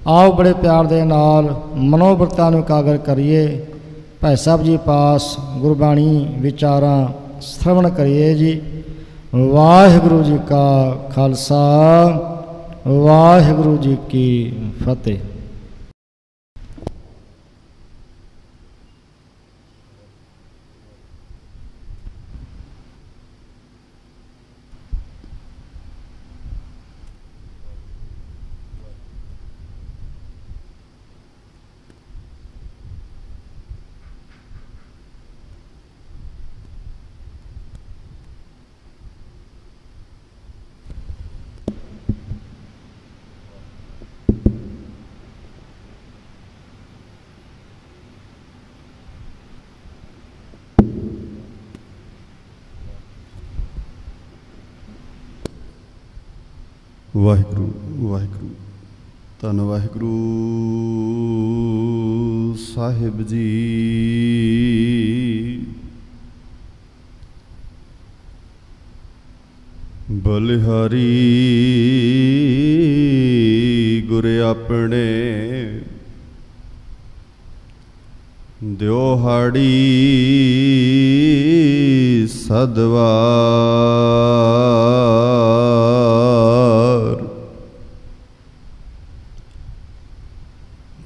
आओ बड़े प्यार दे नाल मनोबरतां नूं एकागर करिए। भाई साहब जी पास गुरबाणी विचारां श्रवण करिए जी। वाहिगुरु जी का खालसा, वाहिगुरु जी की फतेह। वाहिगुरु वाहिगुरु धन वाहिगुरु साहिब जी। बलिहारी गुर अपने दिओहाड़ी सदवार।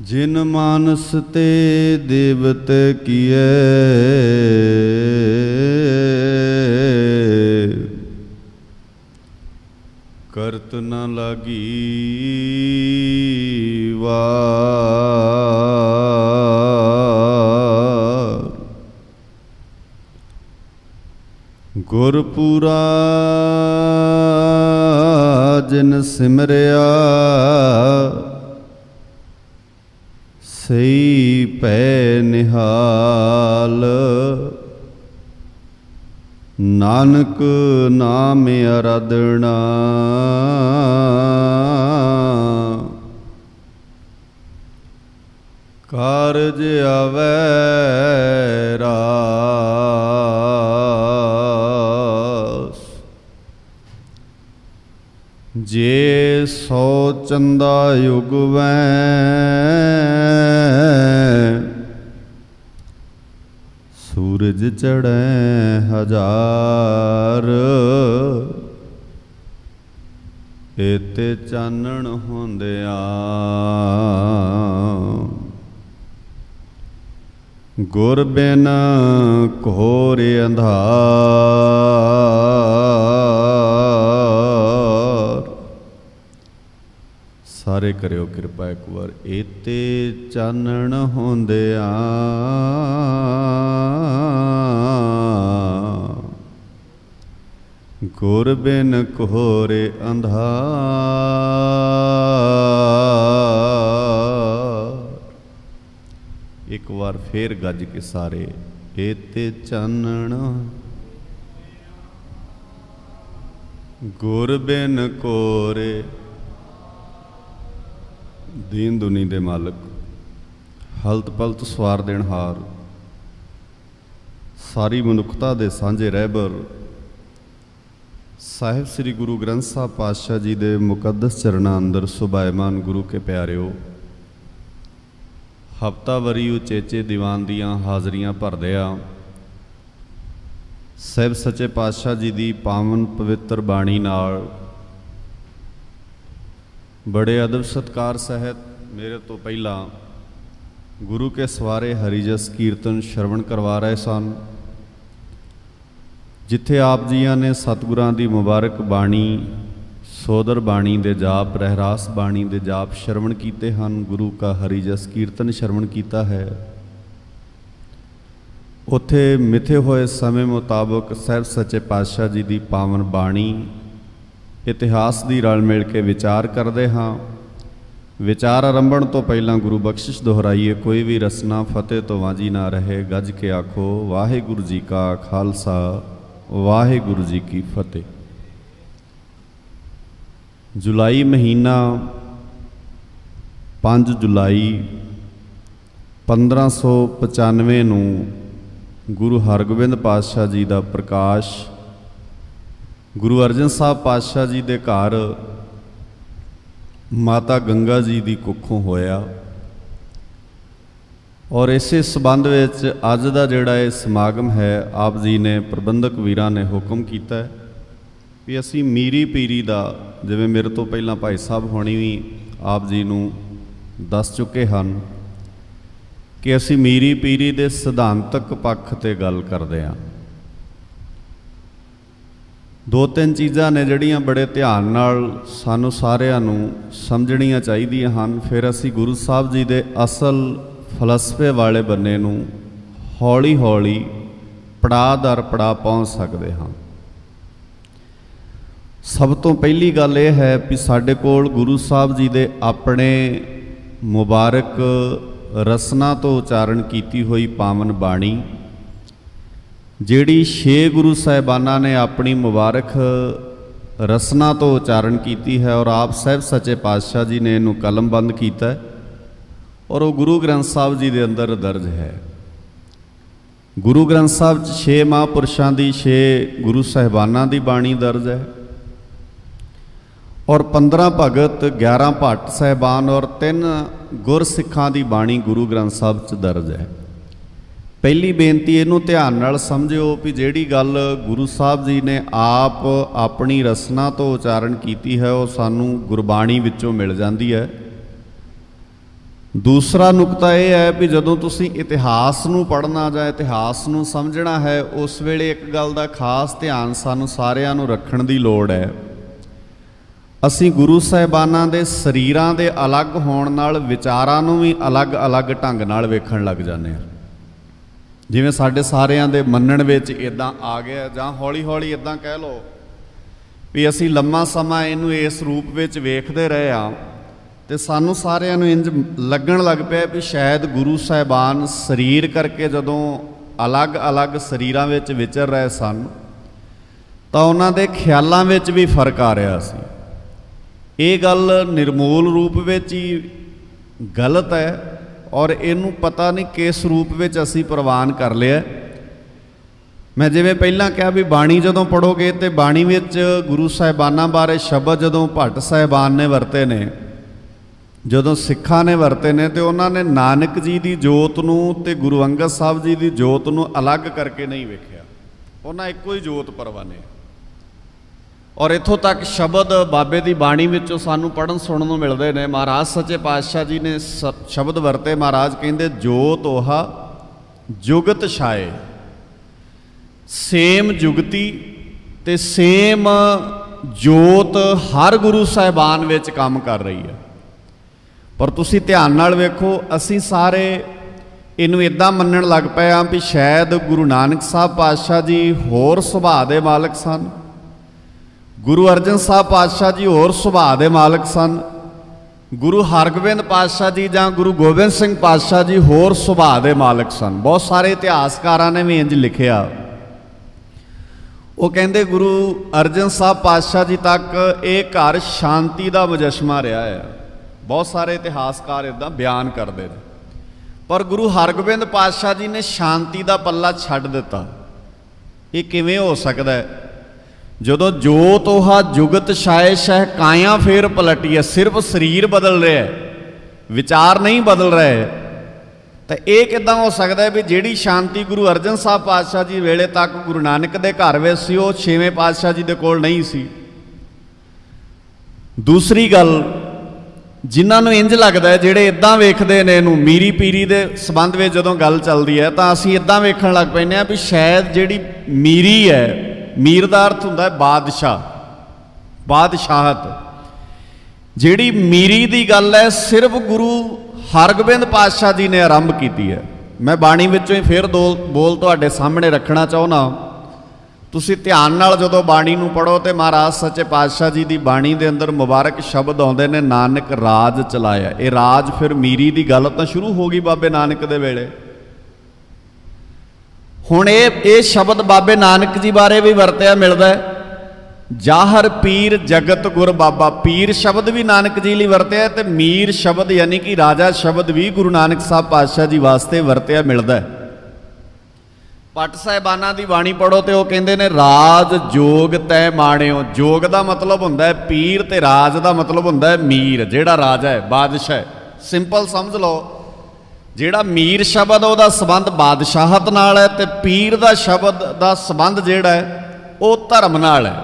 जिन मानस ते देवत किए करत न लागी वार। गुरपुरा जिन सिमरिया सही पै निहाल। नानक नाम आराधना कारज आवै रास। जे सौ चंदा युगवैं सूरज चढ़ै हजार। एते चानण होंदियां गुर बिन घोर अंधार। सारे करियो कृपा एक बार। एते चानण होंदियां गुर बिन घोर अंधार। एक बार फिर गज के सारे। एते चानण गुर बिन घोर। दीन दुनी दे मालक, हलत पलत सवार देनहार, सारी मनुखता दे सांझे रहबर साहिब श्री गुरु ग्रंथ साहब पातशाह जी दे मुकद्दस चरणां अंदर सुभायमान गुरु के प्यारिओ, हफ्तावरी उचेचे दीवान दियां हाज़रियां भरदिया साहिब सच्चे पातशाह जी दी पावन पवित्र बाणी नाल बड़े अदब सत्कार सहित मेरे तो पहला गुरु के सवारे हरिजस कीर्तन श्रवण करवा रहे सन। जिथे आप जियां ने सतगुरां दी मुबारक बाणी सोदर बाणी दे जाप रहरास बाणी दे जाप श्रवण कीते हैं, गुरु का हरिजस कीर्तन श्रवण किया है। उत्थे मिथे हुए समय मुताबक साहिब सच्चे पातशाह जी की पावन बाणी इतिहास की रल मिल के विचार करते हाँ। विचार आरंभण तो पहला गुरु बख्शिश दोहराइए, कोई भी रसना फतेह तो वाजी ना रहे। गज के आखो वाहिगुरु जी का खालसा, वाहिगुरु जी की फतेह। जुलाई महीना 5 जुलाई 1595 नूं गुरु हरगोबिंद पातशाह जी का प्रकाश गुरु अर्जन साहब पातशाह जी के घर माता गंगा जी की कुखों होया। और इसे संबंध विच अज दा जिहड़ा ये समागम है, आप जी ने प्रबंधक वीरां ने हुक्म किया भी असी मीरी पीरी दा, जिवें मेरे तो पहला भाई साहब होनी भी आप जी नूं दस चुके हैं कि असी मीरी पीरी दे सिद्धांतक पक्ष ते गल करदे हां। दो तीन चीज़ां ने जिहड़ियां बड़े ध्यान नाल सानू सारिआं नूं समझणियां चाहीदियां हन, फिर असी गुरु साहब जी दे असल फलसफे वाले बन्ने नूं हौली हौली पड़ाव दर पड़ाव पहुँच सकते हाँ। सब तो पहली गल यह है कि साडे कोल गुरु साहब जी दे अपने मुबारक रसना तो उचारण कीती हुई पावन बाणी, जिहड़ी 6 गुरु साहिबाना ने अपनी मुबारक रसना तो उचारण कीती है और आप साहब सच्चे पातशाह जी ने इनू कलमबंद किया है और वो गुरु ग्रंथ साहब जी के अंदर दर्ज है। गुरु ग्रंथ साहब 6 महापुरुषों की 6 गुरु साहिबाना की बाणी दर्ज है और 15 भगत 11 भट्ट साहिबान और 3 गुरसिखां की बाणी गुरु ग्रंथ साहब च दर्ज है। पहली बेनती इनू ध्यान नाल समझियो भी जिहड़ी गल गुरु साहब जी ने आप अपनी रसना तो उचारण कीती है वो सानू गुरबाणी विचों मिल जाती है। दूसरा नुकता यह है भी जदों तुसीं इतिहास नूं पढ़ना जां इतिहास नूं समझना है, उस वेले एक गल दा खास ध्यान सानू सारिआं नूं रखण दी लोड़ है। असीं गुरु साहिबानां दे शरीरां दे अलग होण नाल विचारां नूं भी अलग अलग ढंग नाल वेखण लग जांदे हां। जिवें साडे सारिआं दे मन्नण विच इदां आ गया जां हौली हौली इदां कह लो भी असीं लम्मा समा इहनूं इस रूप विच वेखदे रहे हां ते सानू सारिआं नूं इंज लगण लग पिया भी शायद गुरु साहिबान शरीर करके जदों अलग अलग शरीरां विच विचर रहे सन तां उन्हां दे ख्यालां विच भी फर्क आ रहा सी। ये गल निर्मूल रूप विच ही गलत है और इनू पता नहीं किस रूप विच असीं प्रवान कर लिया। मैं जिवें पहलां कहा भी बाणी जदों पढ़ोगे तो बाणी विच गुरु साहिबानां बारे शब्द जदों भट्ट साहिबान ने वरते ने, जदों सिखां ने वरते ने, तो उन्होंने नानक जी की जोत नूं ते गुरु अंगद साहब जी की जोत नूं अलग करके नहीं वेखिया, उन्हां इक्को ही जोत परवाने। और इत्थों तक शब्द बाबे की बाणी विचों सानू पढ़न सुनन नूं मिलदे ने। महाराज सच्चे पातशाह जी ने शब्द वरते, महाराज कहंदे जोत ओहा जुगत छाए, सेम जुगती ते सेम जोत हर गुरु साहिबान विच काम कर रही है। पर तुसीं ध्यान नाल वेखो, असीं सारे इनू इदां मन्नण लग पए हां भी शायद गुरु नानक साहब पातशाह जी होर सुभाਅ दे मालक सन, गुरु अर्जन साहब पातशाह जी होर सुभाਅ दे मालक सन, गुरु हरगोबिंद पातशाह जी जां गुरु गोबिंद सिंह पातशाह जी होर सुभाਅ दे मालक सन। बहुत सारे इतिहासकारां ने भी इंज लिखिया। वो कहंदे गुरु अर्जन साहब पातशाह जी तक एक घर शांति का मुजस्मा रहा है। बहुत सारे इतिहासकार इदां बयान करते हैं, पर गुरु हरगोबिंद पातशाह जी ने शांति का पल्ला छड्ड दिता। ये किवें हो सकता है? जदों जोत ओहा जुगत छाए शह काया फेर पलटी है, सिर्फ शरीर बदल रहा है, विचार नहीं बदल रहे। तो यह किदां हो सकता है भी जिहड़ी शांति गुरु अर्जन साहब पातशाह जी वेले तक गुरु नानक दे घर विच सी, वो 6वें पातशाह जी दे कोल नहीं सी। दूसरी गल, जिन्होंने इंज लगता है जिहड़े इदां वेखदे ने इहनूं मीरी पीरी दे संबंध में जदों गल चलती है तो असीं इदां वेखण लग पैंदे आ भी शायद जिहड़ी मीरी है, मीर का अर्थ हुंदा है बादशाह, बादशाहत। जिहड़ी मीरी की गल है सिर्फ गुरु हरगोबिंद पातशाह जी ने आरंभ की है। मैं बाणी विचों ही फिर दो बोल तुहाडे सामने रखना चाहुंदा। तुसीं ध्यान नाल जदों बाणी नूं पढ़ो तो महाराज सच्चे पातशाह जी की बाणी दे अंदर मुबारक शब्द आउंदे ने, नानक राज चलाया। ये राज फिर मीरी की गल तां शुरू हो गई बाबे नानक दे वेले। हुण ये शब्द बाबे नानक जी बारे भी वरतिया मिलता है, जाहर पीर जगत गुर बाबा। पीर शब्द भी नानक जी लिए वरतिया तो मीर शब्द यानी कि राजा शब्द भी गुरु नानक साहब पातशाह जी वास्ते वरतिया मिलता है। ਪੱਟ ਸਾਹਿਬਾਨਾਂ ਦੀ ਬਾਣੀ ਪੜ੍ਹੋ ਤੇ ਉਹ ਕਹਿੰਦੇ ਨੇ ਰਾਜ ਜੋਗ ਤੈ ਮਾਣਿਓ। ਜੋਗ ਦਾ ਮਤਲਬ ਹੁੰਦਾ ਹੈ ਪੀਰ ਤੇ ਰਾਜ ਦਾ ਮਤਲਬ ਹੁੰਦਾ ਹੈ ਮੀਰ। ਜਿਹੜਾ ਰਾਜਾ ਹੈ, ਬਾਦਸ਼ਾਹ ਹੈ, ਸਿੰਪਲ ਸਮਝ ਲਓ। ਜਿਹੜਾ ਮੀਰ ਸ਼ਬਦ ਉਹਦਾ ਸੰਬੰਧ ਬਾਦਸ਼ਾਹਤ ਨਾਲ ਹੈ ਤੇ ਪੀਰ ਦਾ ਸ਼ਬਦ ਦਾ ਸੰਬੰਧ ਜਿਹੜਾ ਹੈ ਉਹ ਧਰਮ ਨਾਲ ਹੈ।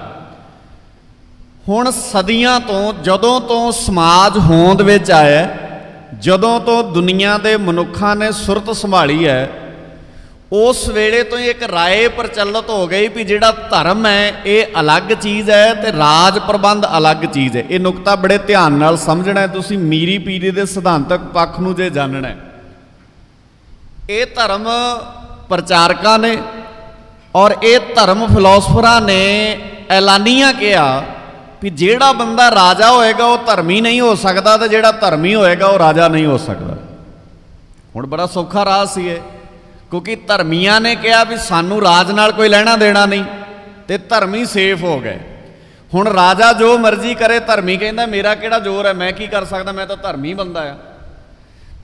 ਹੁਣ ਸਦੀਆਂ ਤੋਂ, ਜਦੋਂ ਤੋਂ ਸਮਾਜ ਹੋਂਦ ਵਿੱਚ ਆਇਆ, ਜਦੋਂ ਤੋਂ ਦੁਨੀਆ ਦੇ ਮਨੁੱਖਾਂ ਨੇ ਸੁਰਤ ਸੰਭਾਲੀ ਹੈ, ਉਸ ਵੇਲੇ ਤੋਂ ਹੀ ਇੱਕ ਰਾਏ ਪ੍ਰਚਲਿਤ ਹੋ ਗਈ ਵੀ ਜਿਹੜਾ ਧਰਮ ਹੈ ਇਹ ਅਲੱਗ ਚੀਜ਼ ਹੈ ਤੇ ਰਾਜ ਪ੍ਰਬੰਧ ਅਲੱਗ ਚੀਜ਼ ਹੈ। ਇਹ ਨੁਕਤਾ ਬੜੇ ਧਿਆਨ ਨਾਲ ਸਮਝਣਾ ਹੈ ਤੁਸੀਂ, ਮੀਰੀ ਪੀਰੀ ਦੇ ਸਿਧਾਂਤਕ ਪੱਖ ਨੂੰ ਜੇ ਜਾਣਨਾ ਹੈ। ਇਹ ਧਰਮ ਪ੍ਰਚਾਰਕਾਂ ਨੇ ਔਰ ਇਹ ਧਰਮ ਫਿਲਾਸਫਰਾਂ ਨੇ ਐਲਾਨੀਆਂ ਕਿਹਾ ਵੀ ਜਿਹੜਾ ਬੰਦਾ ਰਾਜਾ ਹੋਏਗਾ ਉਹ ਧਰਮੀ ਨਹੀਂ ਹੋ ਸਕਦਾ ਤੇ ਜਿਹੜਾ ਧਰਮੀ ਹੋਏਗਾ ਉਹ ਰਾਜਾ ਨਹੀਂ ਹੋ ਸਕਦਾ। ਹੁਣ ਬੜਾ ਸੌਖਾ ਰਾਹ ਸੀ ਇਹ, ਕਿਉਂਕਿ ਧਰਮੀਆਂ ਨੇ ਕਿਹਾ ਵੀ ਸਾਨੂੰ ਰਾਜ ਨਾਲ ਕੋਈ ਲੈਣਾ ਦੇਣਾ ਨਹੀਂ ਤੇ ਧਰਮੀ ਸੇਫ ਹੋ ਗਏ। ਹੁਣ ਰਾਜਾ ਜੋ ਮਰਜ਼ੀ ਕਰੇ, ਧਰਮੀ ਕਹਿੰਦਾ ਮੇਰਾ ਕਿਹੜਾ ਜ਼ੋਰ ਹੈ, ਮੈਂ ਕੀ ਕਰ ਸਕਦਾ, ਮੈਂ ਤਾਂ ਧਰਮੀ ਬੰਦਾ ਆ।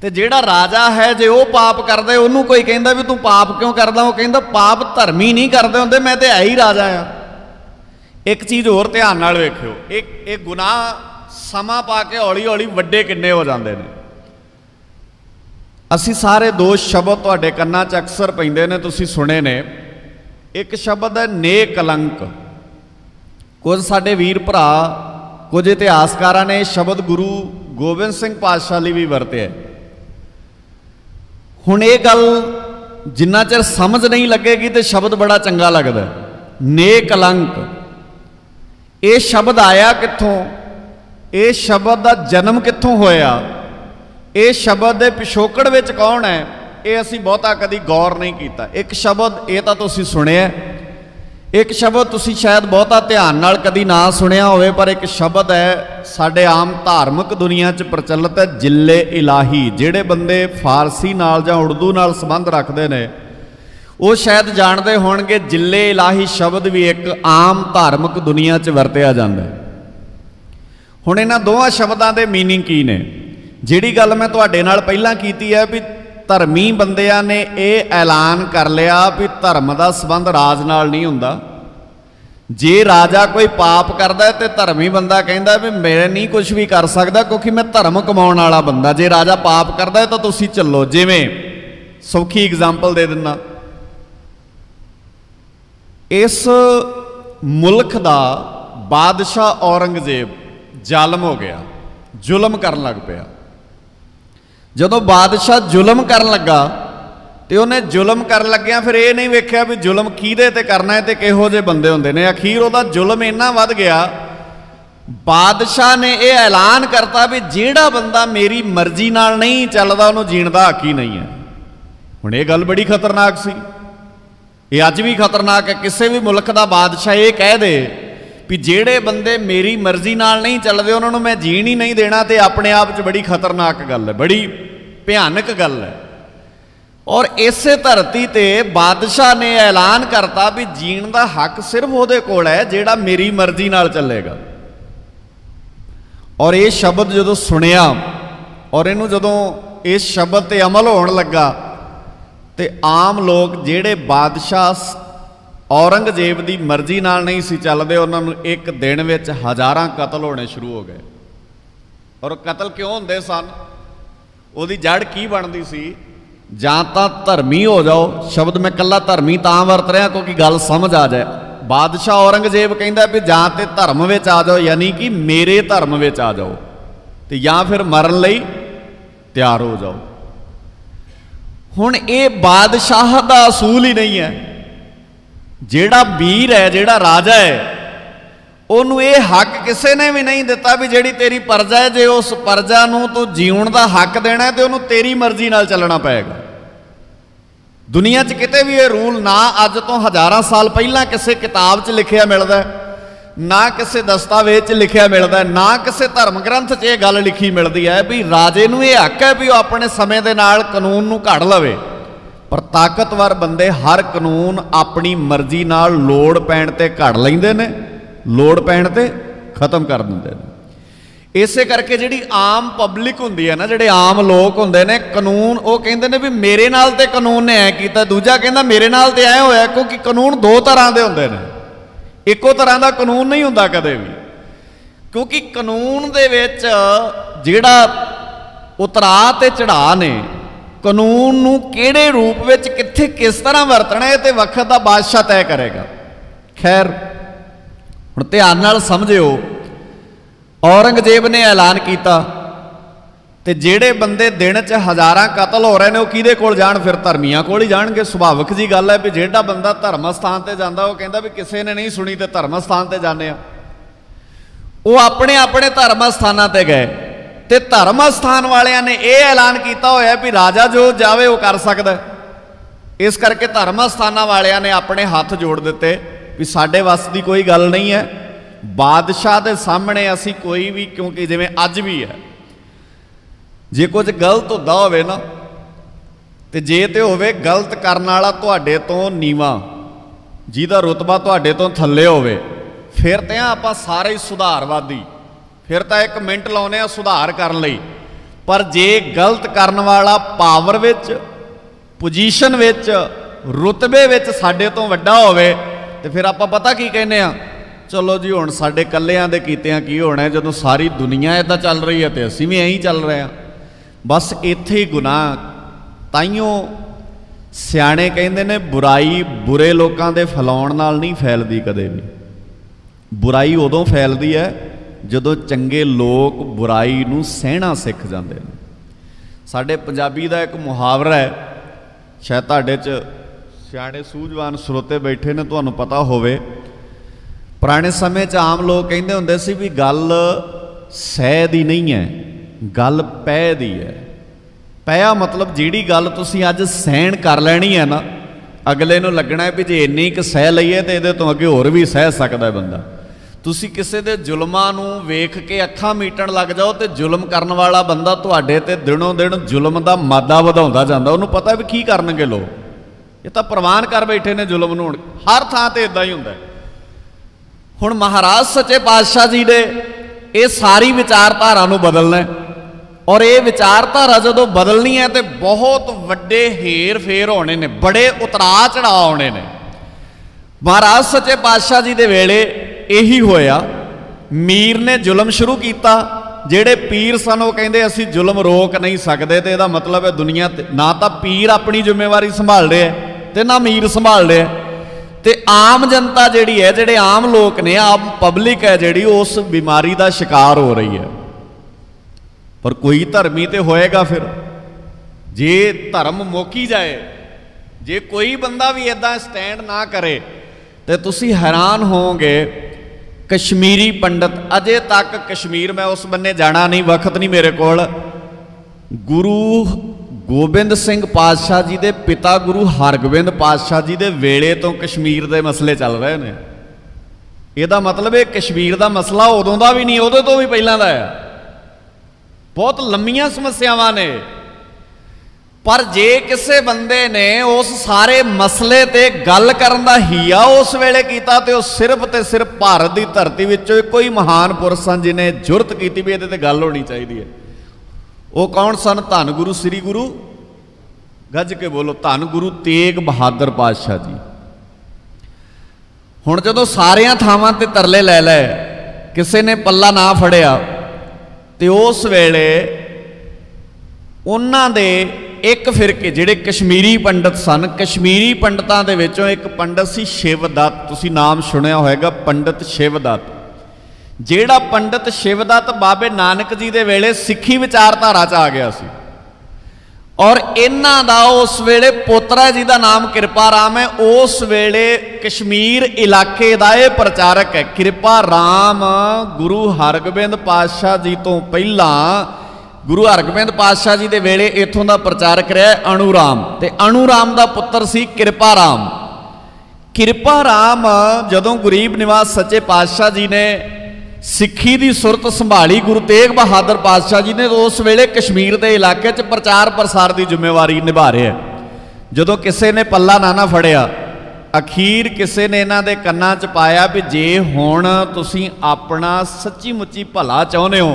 ਤੇ ਜਿਹੜਾ ਰਾਜਾ ਹੈ ਜੇ ਉਹ ਪਾਪ ਕਰਦਾ, ਉਹਨੂੰ ਕੋਈ ਕਹਿੰਦਾ ਵੀ ਤੂੰ ਪਾਪ ਕਿਉਂ ਕਰਦਾ, ਉਹ ਕਹਿੰਦਾ ਪਾਪ ਧਰਮੀ ਨਹੀਂ ਕਰਦੇ ਹੁੰਦੇ, ਮੈਂ ਤੇ ਹੈ ਹੀ ਰਾਜਾ ਆ। ਇੱਕ ਚੀਜ਼ ਹੋਰ ਧਿਆਨ ਨਾਲ ਵੇਖਿਓ, ਇਹ ਗੁਨਾਹ ਸਮਾਂ ਪਾ ਕੇ ਹੌਲੀ ਹੌਲੀ ਵੱਡੇ ਕਿੰਨੇ ਹੋ ਜਾਂਦੇ ਨੇ। ਅਸੀਂ ਸਾਰੇ ਦੋ ਸ਼ਬਦ ਤੁਹਾਡੇ ਕੰਨਾਂ 'ਚ ਅਕਸਰ ਪੈਂਦੇ ਨੇ, ਤੁਸੀਂ ਸੁਣੇ ਨੇ। ਇੱਕ ਸ਼ਬਦ ਹੈ ਨੇਕ ਕਲੰਕ। ਕੁਝ ਸਾਡੇ ਵੀਰ ਭਰਾ, ਕੁਝ ਇਤਿਹਾਸਕਾਰਾਂ ਨੇ ਇਹ ਸ਼ਬਦ ਗੁਰੂ ਗੋਬਿੰਦ ਸਿੰਘ ਪਾਤਸ਼ਾਹ ਲਈ ਵੀ ਵਰਤਿਆ। ਹੁਣ ਇਹ ਗੱਲ ਜਿੰਨਾ ਚਿਰ ਸਮਝ ਨਹੀਂ ਲੱਗੇਗੀ ਤੇ ਸ਼ਬਦ ਬੜਾ ਚੰਗਾ ਲੱਗਦਾ, ਨੇਕ ਕਲੰਕ। ਇਹ ਸ਼ਬਦ ਆਇਆ ਕਿੱਥੋਂ, ਇਹ ਸ਼ਬਦ ਦਾ ਜਨਮ ਕਿੱਥੋਂ ਹੋਇਆ, ਇਹ ਸ਼ਬਦ ਦੇ ਪਿਛੋਕੜ ਵਿੱਚ ਕੌਣ ਹੈ, ਇਹ ਅਸੀਂ ਬਹੁਤਾ ਕਦੀ ਗੌਰ ਨਹੀਂ ਕੀਤਾ। ਇੱਕ ਸ਼ਬਦ ਇਹ ਤਾਂ ਤੁਸੀਂ ਸੁਣਿਆ, ਇੱਕ ਸ਼ਬਦ ਤੁਸੀਂ ਸ਼ਾਇਦ ਬਹੁਤਾ ਧਿਆਨ ਨਾਲ ਕਦੀ ਨਾ ਸੁਣਿਆ ਹੋਵੇ, ਪਰ ਇੱਕ ਸ਼ਬਦ ਹੈ ਸਾਡੇ ਆਮ ਧਾਰਮਿਕ ਦੁਨੀਆ 'ਚ ਪ੍ਰਚਲਿਤ ਹੈ, ਜਿੱਲੇ ਇਲਾਹੀ। ਜਿਹੜੇ ਬੰਦੇ ਫਾਰਸੀ ਨਾਲ ਜਾਂ ਉਰਦੂ ਨਾਲ ਸੰਬੰਧ ਰੱਖਦੇ ਨੇ ਉਹ ਸ਼ਾਇਦ ਜਾਣਦੇ ਹੋਣਗੇ ਜਿੱਲੇ ਇਲਾਹੀ ਸ਼ਬਦ ਵੀ ਇੱਕ ਆਮ ਧਾਰਮਿਕ ਦੁਨੀਆ 'ਚ ਵਰਤਿਆ ਜਾਂਦਾ। ਹੁਣ ਇਹਨਾਂ ਦੋਵਾਂ ਸ਼ਬਦਾਂ ਦੇ ਮੀਨਿੰਗ ਕੀ ਨੇ? ਜਿਹੜੀ ਗੱਲ ਮੈਂ ਤੁਹਾਡੇ ਨਾਲ ਪਹਿਲਾਂ ਕੀਤੀ ਹੈ ਵੀ ਧਰਮੀ ਬੰਦਿਆਂ ਨੇ ਇਹ ਐਲਾਨ ਕਰ ਲਿਆ ਵੀ ਧਰਮ ਦਾ ਸੰਬੰਧ ਰਾਜ ਨਾਲ ਨਹੀਂ ਹੁੰਦਾ। ਜੇ ਰਾਜਾ ਕੋਈ ਪਾਪ ਕਰਦਾ ਤੇ ਧਰਮੀ ਬੰਦਾ ਕਹਿੰਦਾ ਵੀ ਮੈਂ ਨਹੀਂ ਕੁਝ ਵੀ ਕਰ ਸਕਦਾ ਕਿਉਂਕਿ ਮੈਂ ਧਰਮ ਕਮਾਉਣ ਵਾਲਾ ਬੰਦਾ। ਜੇ ਰਾਜਾ ਪਾਪ ਕਰਦਾ ਤਾਂ ਤੁਸੀਂ ਚੱਲੋ। ਜਿਵੇਂ ਸੌਖੀ ਐਗਜ਼ਾਮਪਲ ਦੇ ਦਿੰਦਾ, ਇਸ ਮੁਲਕ ਦਾ ਬਾਦਸ਼ਾਹ ਔਰੰਗਜ਼ੇਬ ਜ਼ਾਲਮ ਹੋ ਗਿਆ, ਜ਼ੁਲਮ ਕਰਨ ਲੱਗ ਪਿਆ। ਜਦੋਂ ਬਾਦਸ਼ਾਹ ਜ਼ੁਲਮ ਕਰਨ ਲੱਗਾ ਤੇ ਉਹਨੇ ਜ਼ੁਲਮ ਕਰਨ ਲੱਗਿਆ ਫਿਰ ਇਹ ਨਹੀਂ ਵੇਖਿਆ ਵੀ ਜ਼ੁਲਮ ਕਿਹਦੇ ਤੇ ਕਰਨਾ ਹੈ ਤੇ ਕਿਹੋ ਜਿਹੇ ਬੰਦੇ ਹੁੰਦੇ ਨੇ। ਅਖੀਰ ਉਹਦਾ ਜ਼ੁਲਮ ਇੰਨਾ ਵੱਧ ਗਿਆ, ਬਾਦਸ਼ਾਹ ਨੇ ਇਹ ਐਲਾਨ ਕਰਤਾ ਵੀ ਜਿਹੜਾ ਬੰਦਾ ਮੇਰੀ ਮਰਜ਼ੀ ਨਾਲ ਨਹੀਂ ਚੱਲਦਾ ਉਹਨੂੰ ਜੀਣ ਦਾ ਹੱਕ ਹੀ ਨਹੀਂ ਹੈ। ਹੁਣ ਇਹ ਗੱਲ ਬੜੀ ਖਤਰਨਾਕ ਸੀ, ਇਹ ਅੱਜ ਵੀ ਖਤਰਨਾਕ ਹੈ। ਕਿਸੇ ਵੀ ਮੁਲਕ ਦਾ ਬਾਦਸ਼ਾਹ ਇਹ ਕਹਿ ਦੇ ਵੀ ਜਿਹੜੇ ਬੰਦੇ ਮੇਰੀ ਮਰਜ਼ੀ ਨਾਲ ਨਹੀਂ ਚੱਲਦੇ ਉਹਨਾਂ ਨੂੰ ਮੈਂ ਜੀਣ ਹੀ ਨਹੀਂ ਦੇਣਾ, ਤੇ ਆਪਣੇ ਆਪ 'ਚ ਬੜੀ ਖਤਰਨਾਕ ਗੱਲ ਹੈ, ਬੜੀ ਭਿਆਨਕ ਗੱਲ ਹੈ। ਔਰ ਇਸੇ ਧਰਤੀ ਤੇ ਬਾਦਸ਼ਾਹ ਨੇ ਐਲਾਨ ਕਰਤਾ ਵੀ ਜੀਣ ਦਾ ਹੱਕ ਸਿਰਫ ਉਹਦੇ ਕੋਲ ਹੈ ਜਿਹੜਾ ਮੇਰੀ ਮਰਜ਼ੀ ਨਾਲ ਚੱਲੇਗਾ। ਔਰ ਇਹ ਸ਼ਬਦ ਜਦੋਂ ਸੁਣਿਆ ਔਰ ਇਹਨੂੰ ਜਦੋਂ ਇਸ ਸ਼ਬਦ ਤੇ ਅਮਲ ਹੋਣ ਲੱਗਾ ਤੇ ਆਮ ਲੋਕ ਜਿਹੜੇ ਬਾਦਸ਼ਾਹ ਔਰੰਗਜ਼ੇਬ ਦੀ ਮਰਜ਼ੀ ਨਾਲ ਨਹੀਂ ਸੀ ਚੱਲਦੇ ਉਹਨਾਂ ਨੂੰ ਇੱਕ ਦਿਨ ਵਿੱਚ ਹਜ਼ਾਰਾਂ ਕਤਲ ਹੋਣੇ ਸ਼ੁਰੂ ਹੋ ਗਏ। ਔਰ ਕਤਲ ਕਿਉਂ ਹੁੰਦੇ ਸਨ, ਉਹਦੀ ਜੜ ਕੀ ਬਣਦੀ ਸੀ? ਜਾਂ ਤਾਂ ਧਰਮੀ ਹੋ ਜਾਓ। ਸ਼ਬਦ ਮੈਂ ਇਕੱਲਾ ਧਰਮੀ ਤਾਂ ਵਰਤ ਰਿਹਾ ਕਿਉਂਕਿ ਗੱਲ ਸਮਝ ਆ ਜਾਏ। ਬਾਦਸ਼ਾਹ ਔਰੰਗਜ਼ੇਬ ਕਹਿੰਦਾ ਵੀ ਜਾਂ ਤੇ ਧਰਮ ਵਿੱਚ ਆ ਜਾਓ, ਯਾਨੀ ਕਿ ਮੇਰੇ ਧਰਮ ਵਿੱਚ ਆ ਜਾਓ, ਤੇ ਜਾਂ ਫਿਰ ਮਰਨ ਲਈ ਤਿਆਰ ਹੋ ਜਾਓ। ਹੁਣ ਇਹ ਬਾਦਸ਼ਾਹ ਦਾ ਅਸੂਲ ਹੀ ਨਹੀਂ ਹੈ। ਜਿਹੜਾ ਵੀਰ ਹੈ, ਜਿਹੜਾ ਰਾਜਾ ਹੈ, ਉਹਨੂੰ ਇਹ ਹੱਕ ਕਿਸੇ ਨੇ ਵੀ ਨਹੀਂ ਦਿੱਤਾ ਵੀ ਜਿਹੜੀ ਤੇਰੀ ਪਰਜਾ ਹੈ ਜੇ ਉਸ ਪਰਜਾ ਨੂੰ ਤੂੰ ਜੀਉਣ ਦਾ ਹੱਕ ਦੇਣਾ ਤੇ ਉਹਨੂੰ ਤੇਰੀ ਮਰਜ਼ੀ ਨਾਲ ਚੱਲਣਾ ਪਏਗਾ। ਦੁਨੀਆ 'ਚ ਕਿਤੇ ਵੀ ਇਹ ਰੂਲ ਨਾ ਅੱਜ ਤੋਂ ਹਜ਼ਾਰਾਂ ਸਾਲ ਪਹਿਲਾਂ ਕਿਸੇ ਕਿਤਾਬ 'ਚ ਲਿਖਿਆ ਮਿਲਦਾ, ਨਾ ਕਿਸੇ ਦਸਤਾਵੇਜ਼ 'ਚ ਲਿਖਿਆ ਮਿਲਦਾ, ਨਾ ਕਿਸੇ ਧਰਮ ਗ੍ਰੰਥ 'ਚ ਇਹ ਗੱਲ ਲਿਖੀ ਮਿਲਦੀ ਹੈ ਵੀ ਰਾਜੇ ਨੂੰ ਇਹ ਹੱਕ ਹੈ ਵੀ ਉਹ ਆਪਣੇ ਸਮੇਂ ਦੇ ਨਾਲ ਕਾਨੂੰਨ ਨੂੰ ਘੜ ਲਵੇ। ਪਰ ਤਾਕਤਵਰ ਬੰਦੇ ਹਰ ਕਾਨੂੰਨ ਆਪਣੀ ਮਰਜ਼ੀ ਨਾਲ ਲੋੜ ਪੈਣ ਤੇ ਘੜ ਲੈਂਦੇ ਨੇ, ਲੋੜ ਪੈਣ ਤੇ ਖਤਮ ਕਰ ਦਿੰਦੇ ਨੇ। इसे करके जिहड़ी आम पब्लिक हुंदी है ना, जिहड़े आम लोग हुंदे ने, कानून वो कहंदे ने भी मेरे नाल ते कानून ने ऐ कीता, दूजा कहंदा मेरे नाल ते ऐ होया, क्योंकि कानून दो तरह के हुंदे ने, इक्को तरह का कानून नहीं हुंदा कदे भी। क्योंकि कानून दे विच जिहड़ा उतरा ते चढ़ा ने, कानून नूं किहड़े रूप विच कित्थे किस तरह वरतना है ते वक्त दा बादशाह तय करेगा। खैर हुण ध्यान नाल समझिओ, औरंगजेब ने ऐलान किया ते जेड़े बंदे दिन च हज़ारां कतल हो रहे हैं वो किहदे कोल जाण, फिर धर्मियां कोल ही जाणगे। सुभाविक जी गल है भी जेड़ा बंदा धर्म स्थान ते जांदा वो कहंदा भी किसी ने नहीं सुनी ते धर्म स्थान ते जाने आ। वो अपने अपने धर्म स्थानां ते गए ते धर्म स्थान वालियां ने यह ऐलान किया होया भी राजा जो जावे वो कर सकदा। इस करके धर्म स्थानां वालियां ने अपने हाथ जोड़ दिते भी साडे वस दी कोई गल नहीं है, बादशाह के सामने असी कोई भी, क्योंकि जिवें अज भी है, जे कुछ गलत होता होवे ना ते जे ते होवे गलत करने वाला तुहाडे तो नीवा, जिहदा रुतबा तुहाडे तो थल्ले होवे, फिर तो आपां सारे ही सुधारवादी, फिर तो एक मिनट लाउने आ सुधार करन लई। पर जे गलत करने वाला पावर विच, पोजीशन विच, रुतबे विच साडे तो वड्डा होवे ते फिर आपां पता की कहने आ, चलो जी हुण साडे कल्लियां दे कीतियां की होना है, जदों सारी दुनिया इदां चल रही है तो असीं भी ऐं चल रहे हैं। बस इत्थे ही गुनाह। ताइयों सियाणे कहंदे ने बुराई बुरे लोकां दे फैलाउण नाल नहीं फैलदी कदे भी। बुराई उदों फैलदी है जदों चंगे लोग बुराई नूं सहना सिख जांदे ने। साडे पंजाबी दा एक मुहावरा है, शायद तुहाडे च सियाणे सूझवान स्रोते बैठे ने, तुहानूं पता होवे। पुराने समय च आम लोग कहंदे हुंदे सी भी गल सह दी नहीं है, गल पै दी है। पैया मतलब जिहड़ी गल तुसीं अज सहन कर लैनी है ना, अगले नूं लगना है भी जे इन्नी क सह लईए तो इहदे तो अगे होर भी सह सकदा है बंदा। तुसीं किसी दे जुल्मां नूं वेख के अखां मीटण लग जाओ तो जुल्म करन वाला बंदा तुहाडे ते दिनों दिन जुल्म दा मादा वधाउंदा जांदा। उहनूं पता भी की करनगे लोग, ये तां प्रवान कर बैठे ने जुल्म नूं। हर थां ते इदां ही हुंदा है। हुण महाराज सच्चे पातशाह जी ने ये सारी विचारधारा नूं बदलना है, और ये विचारधारा जदों बदलनी है तो बहुत वड्डे हेर फेर होने ने, बड़े उतरा चढ़ाव होने ने। महाराज सच्चे पातशाह जी दे वेले यही होया। मीर ने जुल्म शुरू किया, जेड़े पीर सन वो कहंदे असीं जुल्म रोक नहीं सकते, तो यदा मतलब है दुनिया ना तो पीर अपनी जिम्मेवारी संभाल रहे हैं ते ना मीर संभाल रहे हैं। ते आम जनता जिहड़ी है, जिहड़े आम लोग ने, आम पब्लिक है जिहड़ी, उस बीमारी का शिकार हो रही है। पर कोई धर्मी तो होएगा फिर, जे धर्म मुकी जाए, जे कोई बंदा भी इदां स्टैंड ना करे तो तुसीं हैरान होवोगे। कश्मीरी पंडित, अजे तक कश्मीर मैं उस बन्ने जाना नहीं, वक्त नहीं मेरे कोल। गुरु गोबिंद सिंह पातशाह जी के पिता गुरु हरगोबिंद पातशाह जी के वेले तो कश्मीर के मसले चल रहे हैं। यदा मतलब है कश्मीर का मसला उदों का भी नहीं, उदों तो भी पहलां दा है। बहुत लंबियां समस्यावां ने। पर जे किसी बंदे ने उस सारे मसले ते गल करन दा हिया उस वेले कीता ते सिर्फ ते सिर्फ भारत की धरती विचों कोई महान पुरुष सन जिन्हें जुरत की भी इहदे ते गल होनी चाहिए है। वो कौन सन? धन गुरु श्री गुरु, गज के बोलो, धन गुरु तेग बहादुर पातशाह जी। हुण जदों सारियां थावां ते तरले लै लै, किसी ने पल्ला ना फड़िया, तो उस वेले उन्हां दे एक फिरके जिहड़े कश्मीरी पंडित सन, कश्मीरी पंडितां दे विचों एक पंडित सी शिवदत्त। तुसीं नाम सुनिया होएगा, पंडित शिवदत्त। जिहड़ा पंडित शिवदत्त बाबे नानक जी दे वेले सिੱਖੀ विचारधारा च आ गया सी, और इन्हां दा उस वेले पोतरा जी का नाम किरपा राम है। उस वेले कश्मीर इलाके का यह प्रचारक है। किरपा राम गुरु हरगोबिंद पातशाह जी तो पहला, गुरु हरगोबिंद पातशाह जी के वेले इथों का प्रचारक रहा अणुराम, ते अणुराम का पुत्र सी किरपा राम। किरपा राम जदों गरीब निवास सच्चे पातशाह जी ने सिੱਖੀ की सुरत संभाली, गुरु तेग बहादुर पातशाह जी ने, तो उस वेले कश्मीर के इलाके च प्रचार प्रसार की जिम्मेवारी निभा रहे हैं। जदों किसी ने पल्ला ना फड़िया, अखीर किसी ने इन्हां दे कन्नां च पाया भी जे हुण तुसीं अपना सच्ची मुच्ची भला चाहुंदे हो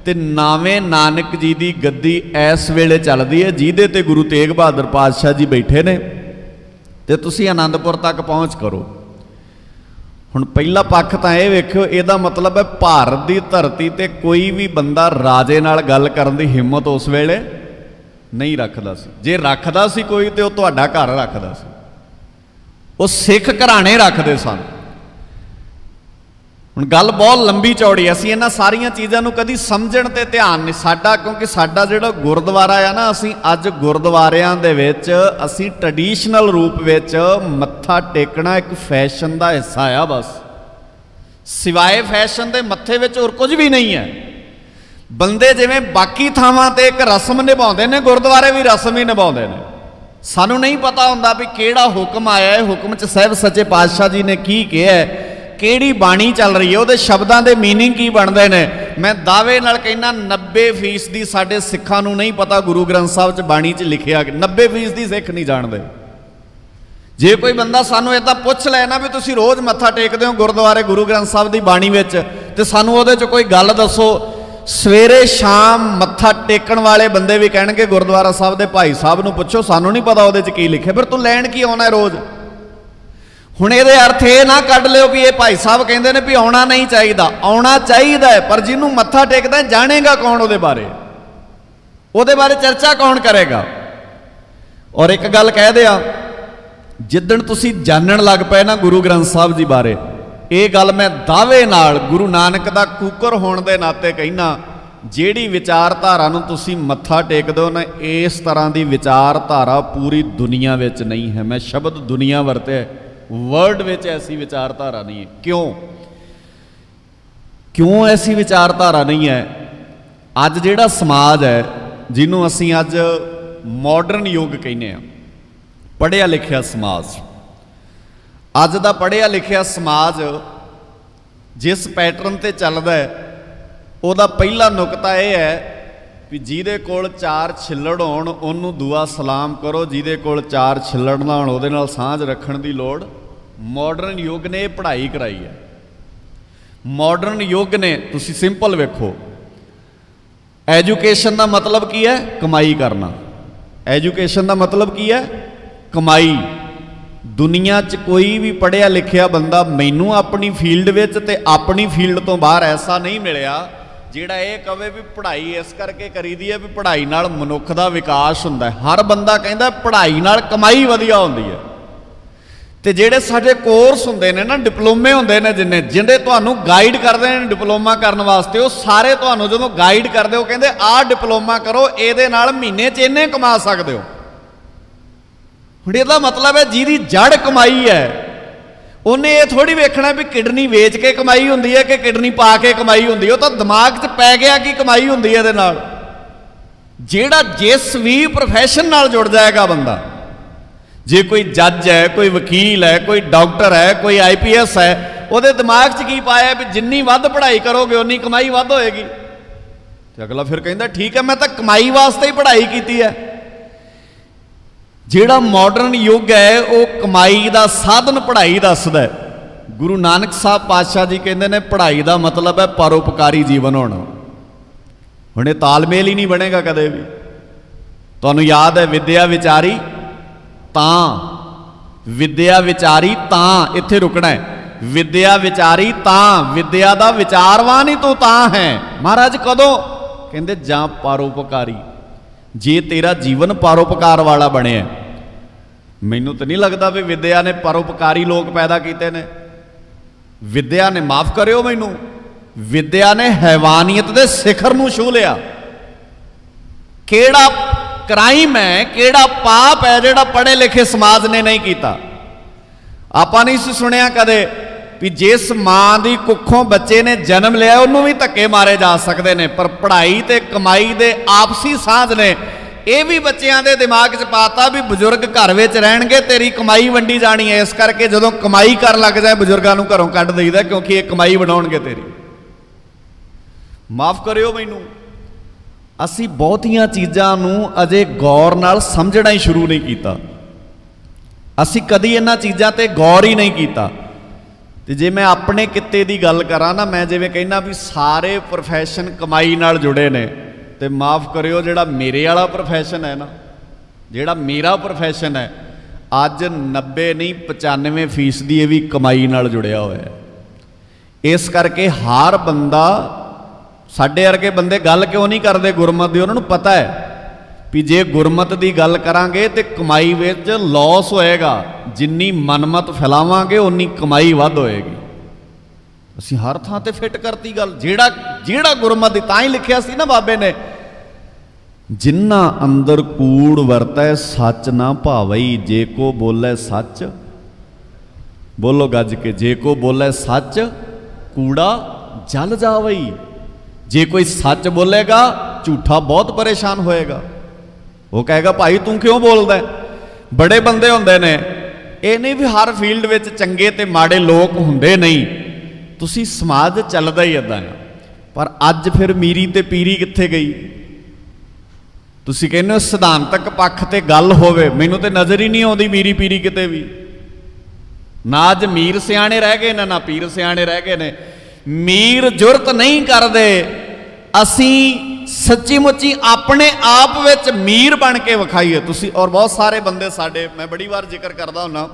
ते नावें नानक जी की गद्दी इस वेले चलदी है जिहदे ते गुरु तेग बहादुर पातशाह जी बैठे ने ते तुसीं आनंदपुर तक पहुँच करो। हुण पहला पक्ष तां इह वेखिओ, इहदा मतलब है भारत की धरती ते कोई भी बंदा राजे नाल गल करन दी हिम्मत उस वेले नहीं रखदा सी। जे रखदा सी कोई ते ओह तुहाडा घर रखदा सी, वो सिख घराने रखते सन। हुण गल बहुत लंबी चौड़ी, असीं इन्हां सारियां चीज़ां नूं कदी समझण ते ध्यान नहीं साडा, क्योंकि साडा जिहड़ा गुरुद्वारा आ ना, असीं अज गुरुद्वारियां दे विच असीं ट्रैडिशनल रूप विच मत्था टेकना एक फैशन दा हिस्सा आ बस, सिवाए फैशन दे मत्थे विच होर कुछ भी नहीं है। बंदे जिवें बाकी थावां ते एक रस्म निभाउंदे ने, गुरुद्वारे भी रस्म ही निभाउंदे ने। सानू नहीं पता हुंदा भी किहड़ा हुक्म आया है, हुक्म च साहिब सच्चे पातशाह जी ने की कहा है, किहड़ी बाणी चल रही है, उहदे शब्दां दे मीनिंग की बनदे ने। मैं दावे नाल कहना 90% साडे सिखां नूं नहीं पता गुरु ग्रंथ साहिब च बाणी च लिखिआ, 90% सिख नहीं जाणदे। जे कोई बंदा सानू इदां पुछ लै ना भी तुसीं रोज़ मत्था टेकदे हो गुरुद्वारे गुरु ग्रंथ साहिब दी बाणी विच, ते सानू उहदे च कोई गल दसो। सवेरे शाम मत्था टेकण वाले बंदे भी कहणगे गुरुद्वारा साहब दे भाई साहब नूं पुछो, सानू नहीं पता उहदे च की लिखे, फिर तू लैण की आउणा रोज़। हुण इहदे अर्थ ये ना कढ लिओ भी ये भाई साहब कहंदे ने भी आउणा नहीं चाहिदा, आउणा चाहिदा है, पर जिन्हों मत्था टेकदा जाणेगा कौन उहदे बारे चर्चा कौन करेगा। और एक गल कह दिया, जिद्दण तुसीं जानण लग पए ना गुरु ग्रंथ साहब जी बारे, ये गल मैं दावे नाल गुरु नानक दा कूकर होने के नाते कहना, जिहड़ी विचारधारा नूं तुसीं मत्था टेकदे हो ना, इस तरह की विचारधारा पूरी दुनिया विच नहीं है। मैं शब्द दुनिया वरते, वर्ल्ड विच ऐसी विचारधारा नहीं है। क्यों ऐसी विचारधारा नहीं है? अज जिहड़ा समाज है, जिन्हों असीं अज मॉडर्न युग कहने आ, पढ़िया लिखिया समाज, अज दा पढ़िया लिखिया समाज जिस पैटर्न ते चलदा है, उहदा पहला नुकता यह है भी जिहदे कोल 4 छिल्लड़ होण उहनूं दुआ सलाम करो, जिहदे कोल 4 छिल्लड़ ना होण उहदे नाल सांझ रखण दी लोड़। मॉडर्न युग ने पढ़ाई कराई है। मॉडर्न युग ने, तुसीं सिंपल वेखो, एजुकेशन का मतलब की है? कमाई करना। एजुकेशन का मतलब की है? कमाई। दुनिया च कोई भी पढ़िया लिखिया बंदा मैनू अपनी फील्ड विच ते अपनी फील्ड तो बाहर ऐसा नहीं मिलिया जिहड़ा ये कहे भी पढ़ाई इस करके करी दी है भी पढ़ाई नाल मनुख दा विकास हुंदा है। हर बंदा कहंदा पढ़ाई नाल कमाई वधिया हुंदी है। ते जिहड़े साडे कोर्स हुंदे ने ना, डिप्लोमे हुंदे ने, जिन्हें तुहानूं गाइड करदे ने डिप्लोमा करन वास्ते, वो सारे तुहानूं जदों गाइड करदे, वो कहंदे आ डिप्लोमा करो, इहदे नाल महीने च इन्ने कमा सकदे हो। हुण इहदा मतलब है जिहदी जड़ कमाई है, उन्हें ये थोड़ी वेखना भी किडनी वेच के कमाई हुंदी है कि किडनी पा के कमाई हुंदी है। वो तो दिमाग च पै गया कि कमाई हुंदी है। इहदे नाल जिहड़ा जिस भी प्रोफैशन नाल जुड़ जाएगा बंदा, जे कोई जज है, कोई वकील है, कोई डॉक्टर है, कोई IPS है, उहदे दिमाग च की पाया भी जिन्नी वध पढ़ाई करोगे उन्नी कमाई वध होएगी। ते अगला फिर कहंदा ठीक है, मैं तो कमाई वास्ते ही पढ़ाई की है। जिहड़ा मॉडर्न युग है वो कमाई का साधन पढ़ाई दसदा है। गुरु नानक साहब पातशाह जी कहते हैं पढ़ाई का मतलब है परोपकारी जीवन होना। हुणे तालमेल ही नहीं बनेगा कदे भी। तुहानूं याद है विद्या विचारी तां, विद्या विचारी तां, इत्थे रुकना है। विद्या विचारी तां, विद्या दा विचारवान ही तू तां है। महाराज कदों? कहंदे जां परोपकारी। जे तेरा जीवन परोपकार वाला बने, मैनू तो नहीं लगता भी विद्या ने परोपकारी लोग पैदा किए ने। विद्या ने, माफ करियो मैनू, विद्या ने हैवानियत के शिखर नूं छू लिया। केड़ा क्राइम है, केड़ा पाप है जिहड़ा पढ़े लिखे समाज ने नहीं किया? आपां नहीं सुनिया कदे भी जिस मां की कुखों बच्चे ने जन्म लिया उन्होंने भी धक्के मारे जा सकते हैं, पर पढ़ाई ते कमाई दे आपसी साझ ने यह भी बच्चों के दिमाग च पाता भी बुजुर्ग घर में रहणगे, तेरी कमाई वंडी जानी है। इस करके जदों कमाई कर लग जाए बुजुर्गों को घरों कढ़ दईदा, क्योंकि ये कमाई बनाउणगे तेरी। माफ करियो मैनू, असी बहुतियां चीज़ां नूं अजे गौर नाल समझना ही शुरू नहीं किया। ਅਸੀਂ ਕਦੀ ਇਹਨਾਂ ਚੀਜ਼ਾਂ ਤੇ ਗੌਰ ਹੀ ਨਹੀਂ ਕੀਤਾ। ਤੇ ਜੇ ਮੈਂ ਆਪਣੇ ਕਿੱਤੇ ਦੀ ਗੱਲ ਕਰਾਂ ਨਾ, ਮੈਂ ਜਿਵੇਂ ਕਹਿੰਦਾ ਵੀ ਸਾਰੇ ਪ੍ਰੋਫੈਸ਼ਨ ਕਮਾਈ ਨਾਲ ਜੁੜੇ ਨੇ, ਤੇ ਮਾਫ ਕਰਿਓ ਜਿਹੜਾ ਮੇਰੇ ਵਾਲਾ ਪ੍ਰੋਫੈਸ਼ਨ ਹੈ ਨਾ, ਜਿਹੜਾ ਮੇਰਾ ਪ੍ਰੋਫੈਸ਼ਨ ਹੈ, ਅੱਜ 90 ਨਹੀਂ 95% ਇਹ ਵੀ ਕਮਾਈ ਨਾਲ ਜੁੜਿਆ ਹੋਇਆ ਹੈ। ਇਸ ਕਰਕੇ ਹਰ ਬੰਦਾ, ਸਾਡੇ ਵਰਗੇ ਬੰਦੇ ਗੱਲ ਕਿਉਂ ਨਹੀਂ ਕਰਦੇ ਗੁਰਮਤ ਦੀ, ਉਹਨਾਂ ਨੂੰ ਪਤਾ ਹੈ ਵੀ ਜੇ ਗੁਰਮਤ ਦੀ ਗੱਲ ਕਰਾਂਗੇ ਤੇ ਕਮਾਈ ਵਿੱਚ ਲਾਸ ਹੋਏਗਾ, ਜਿੰਨੀ ਮਨਮਤ ਫੈਲਾਵਾਂਗੇ ਉਨੀ ਕਮਾਈ ਵੱਧ ਹੋਏਗੀ। ਅਸੀਂ ਹਰ ਥਾਂ ਤੇ ਫਿੱਟ ਕਰਤੀ ਗੱਲ, ਜਿਹੜਾ ਗੁਰਮਤ ਦੀ, ਤਾਂ ਹੀ ਲਿਖਿਆ ਸੀ ਨਾ ਬਾਬੇ ਨੇ, ਜਿੰਨਾ ਅੰਦਰ ਕੂੜ ਵਰਤੈ ਸੱਚ ਨਾ ਭਾਵਈ, ਜੇ ਕੋ ਬੋਲੇ ਸੱਚ, ਬੋਲੋ ਗੱਜ ਕੇ, ਜੇ ਕੋ ਬੋਲੇ ਸੱਚ ਕੂੜਾ ਜਲ ਜਾਵਈ। ਜੇ ਕੋਈ ਸੱਚ ਬੋਲੇਗਾ ਝੂਠਾ ਬਹੁਤ ਪਰੇਸ਼ਾਨ ਹੋਏਗਾ। ਉਹ ਕਹੇਗਾ ਭਾਈ ਤੂੰ ਕਿਉਂ ਬੋਲਦਾ। ਬੜੇ ਬੰਦੇ ਹੁੰਦੇ ਨੇ, ਇਹ ਨਹੀਂ ਵੀ ਹਰ ਫੀਲਡ ਵਿੱਚ ਚੰਗੇ ਤੇ ਮਾੜੇ ਲੋਕ ਹੁੰਦੇ ਨਹੀਂ, ਤੁਸੀਂ ਸਮਾਜ ਚੱਲਦਾ ਹੀ ਇੱਦਾਂ ਆ। ਪਰ ਅੱਜ ਫਿਰ ਮੀਰੀ ਤੇ ਪੀਰੀ ਕਿੱਥੇ ਗਈ? ਤੁਸੀਂ ਕਹਿੰਦੇ ਹੋ ਸਿਧਾਂਤਕ ਪੱਖ ਤੇ ਗੱਲ ਹੋਵੇ, ਮੈਨੂੰ ਤੇ ਨਜ਼ਰ ਹੀ ਨਹੀਂ ਆਉਂਦੀ ਮੀਰੀ ਪੀਰੀ ਕਿਤੇ ਵੀ। ਨਾ ਅੱਜ ਮੀਰ ਸਿਆਣੇ ਰਹਿ ਗਏ ਨੇ, ਨਾ ਪੀਰ ਸਿਆਣੇ ਰਹਿ ਗਏ ਨੇ। ਮੀਰ ਜੁਰਤ ਨਹੀਂ ਕਰਦੇ, ਅਸੀਂ ਸੱਚੀ ਮੁੱਚੀ ਆਪਣੇ ਆਪ ਵਿੱਚ ਮੀਰ ਬਣ ਕੇ ਵਿਖਾਈਏ। ਤੁਸੀਂ ਔਰ ਬਹੁਤ ਸਾਰੇ ਬੰਦੇ ਸਾਡੇ, ਮੈਂ ਬੜੀ ਵਾਰ ਜ਼ਿਕਰ ਕਰਦਾ ਹੁੰਦਾ,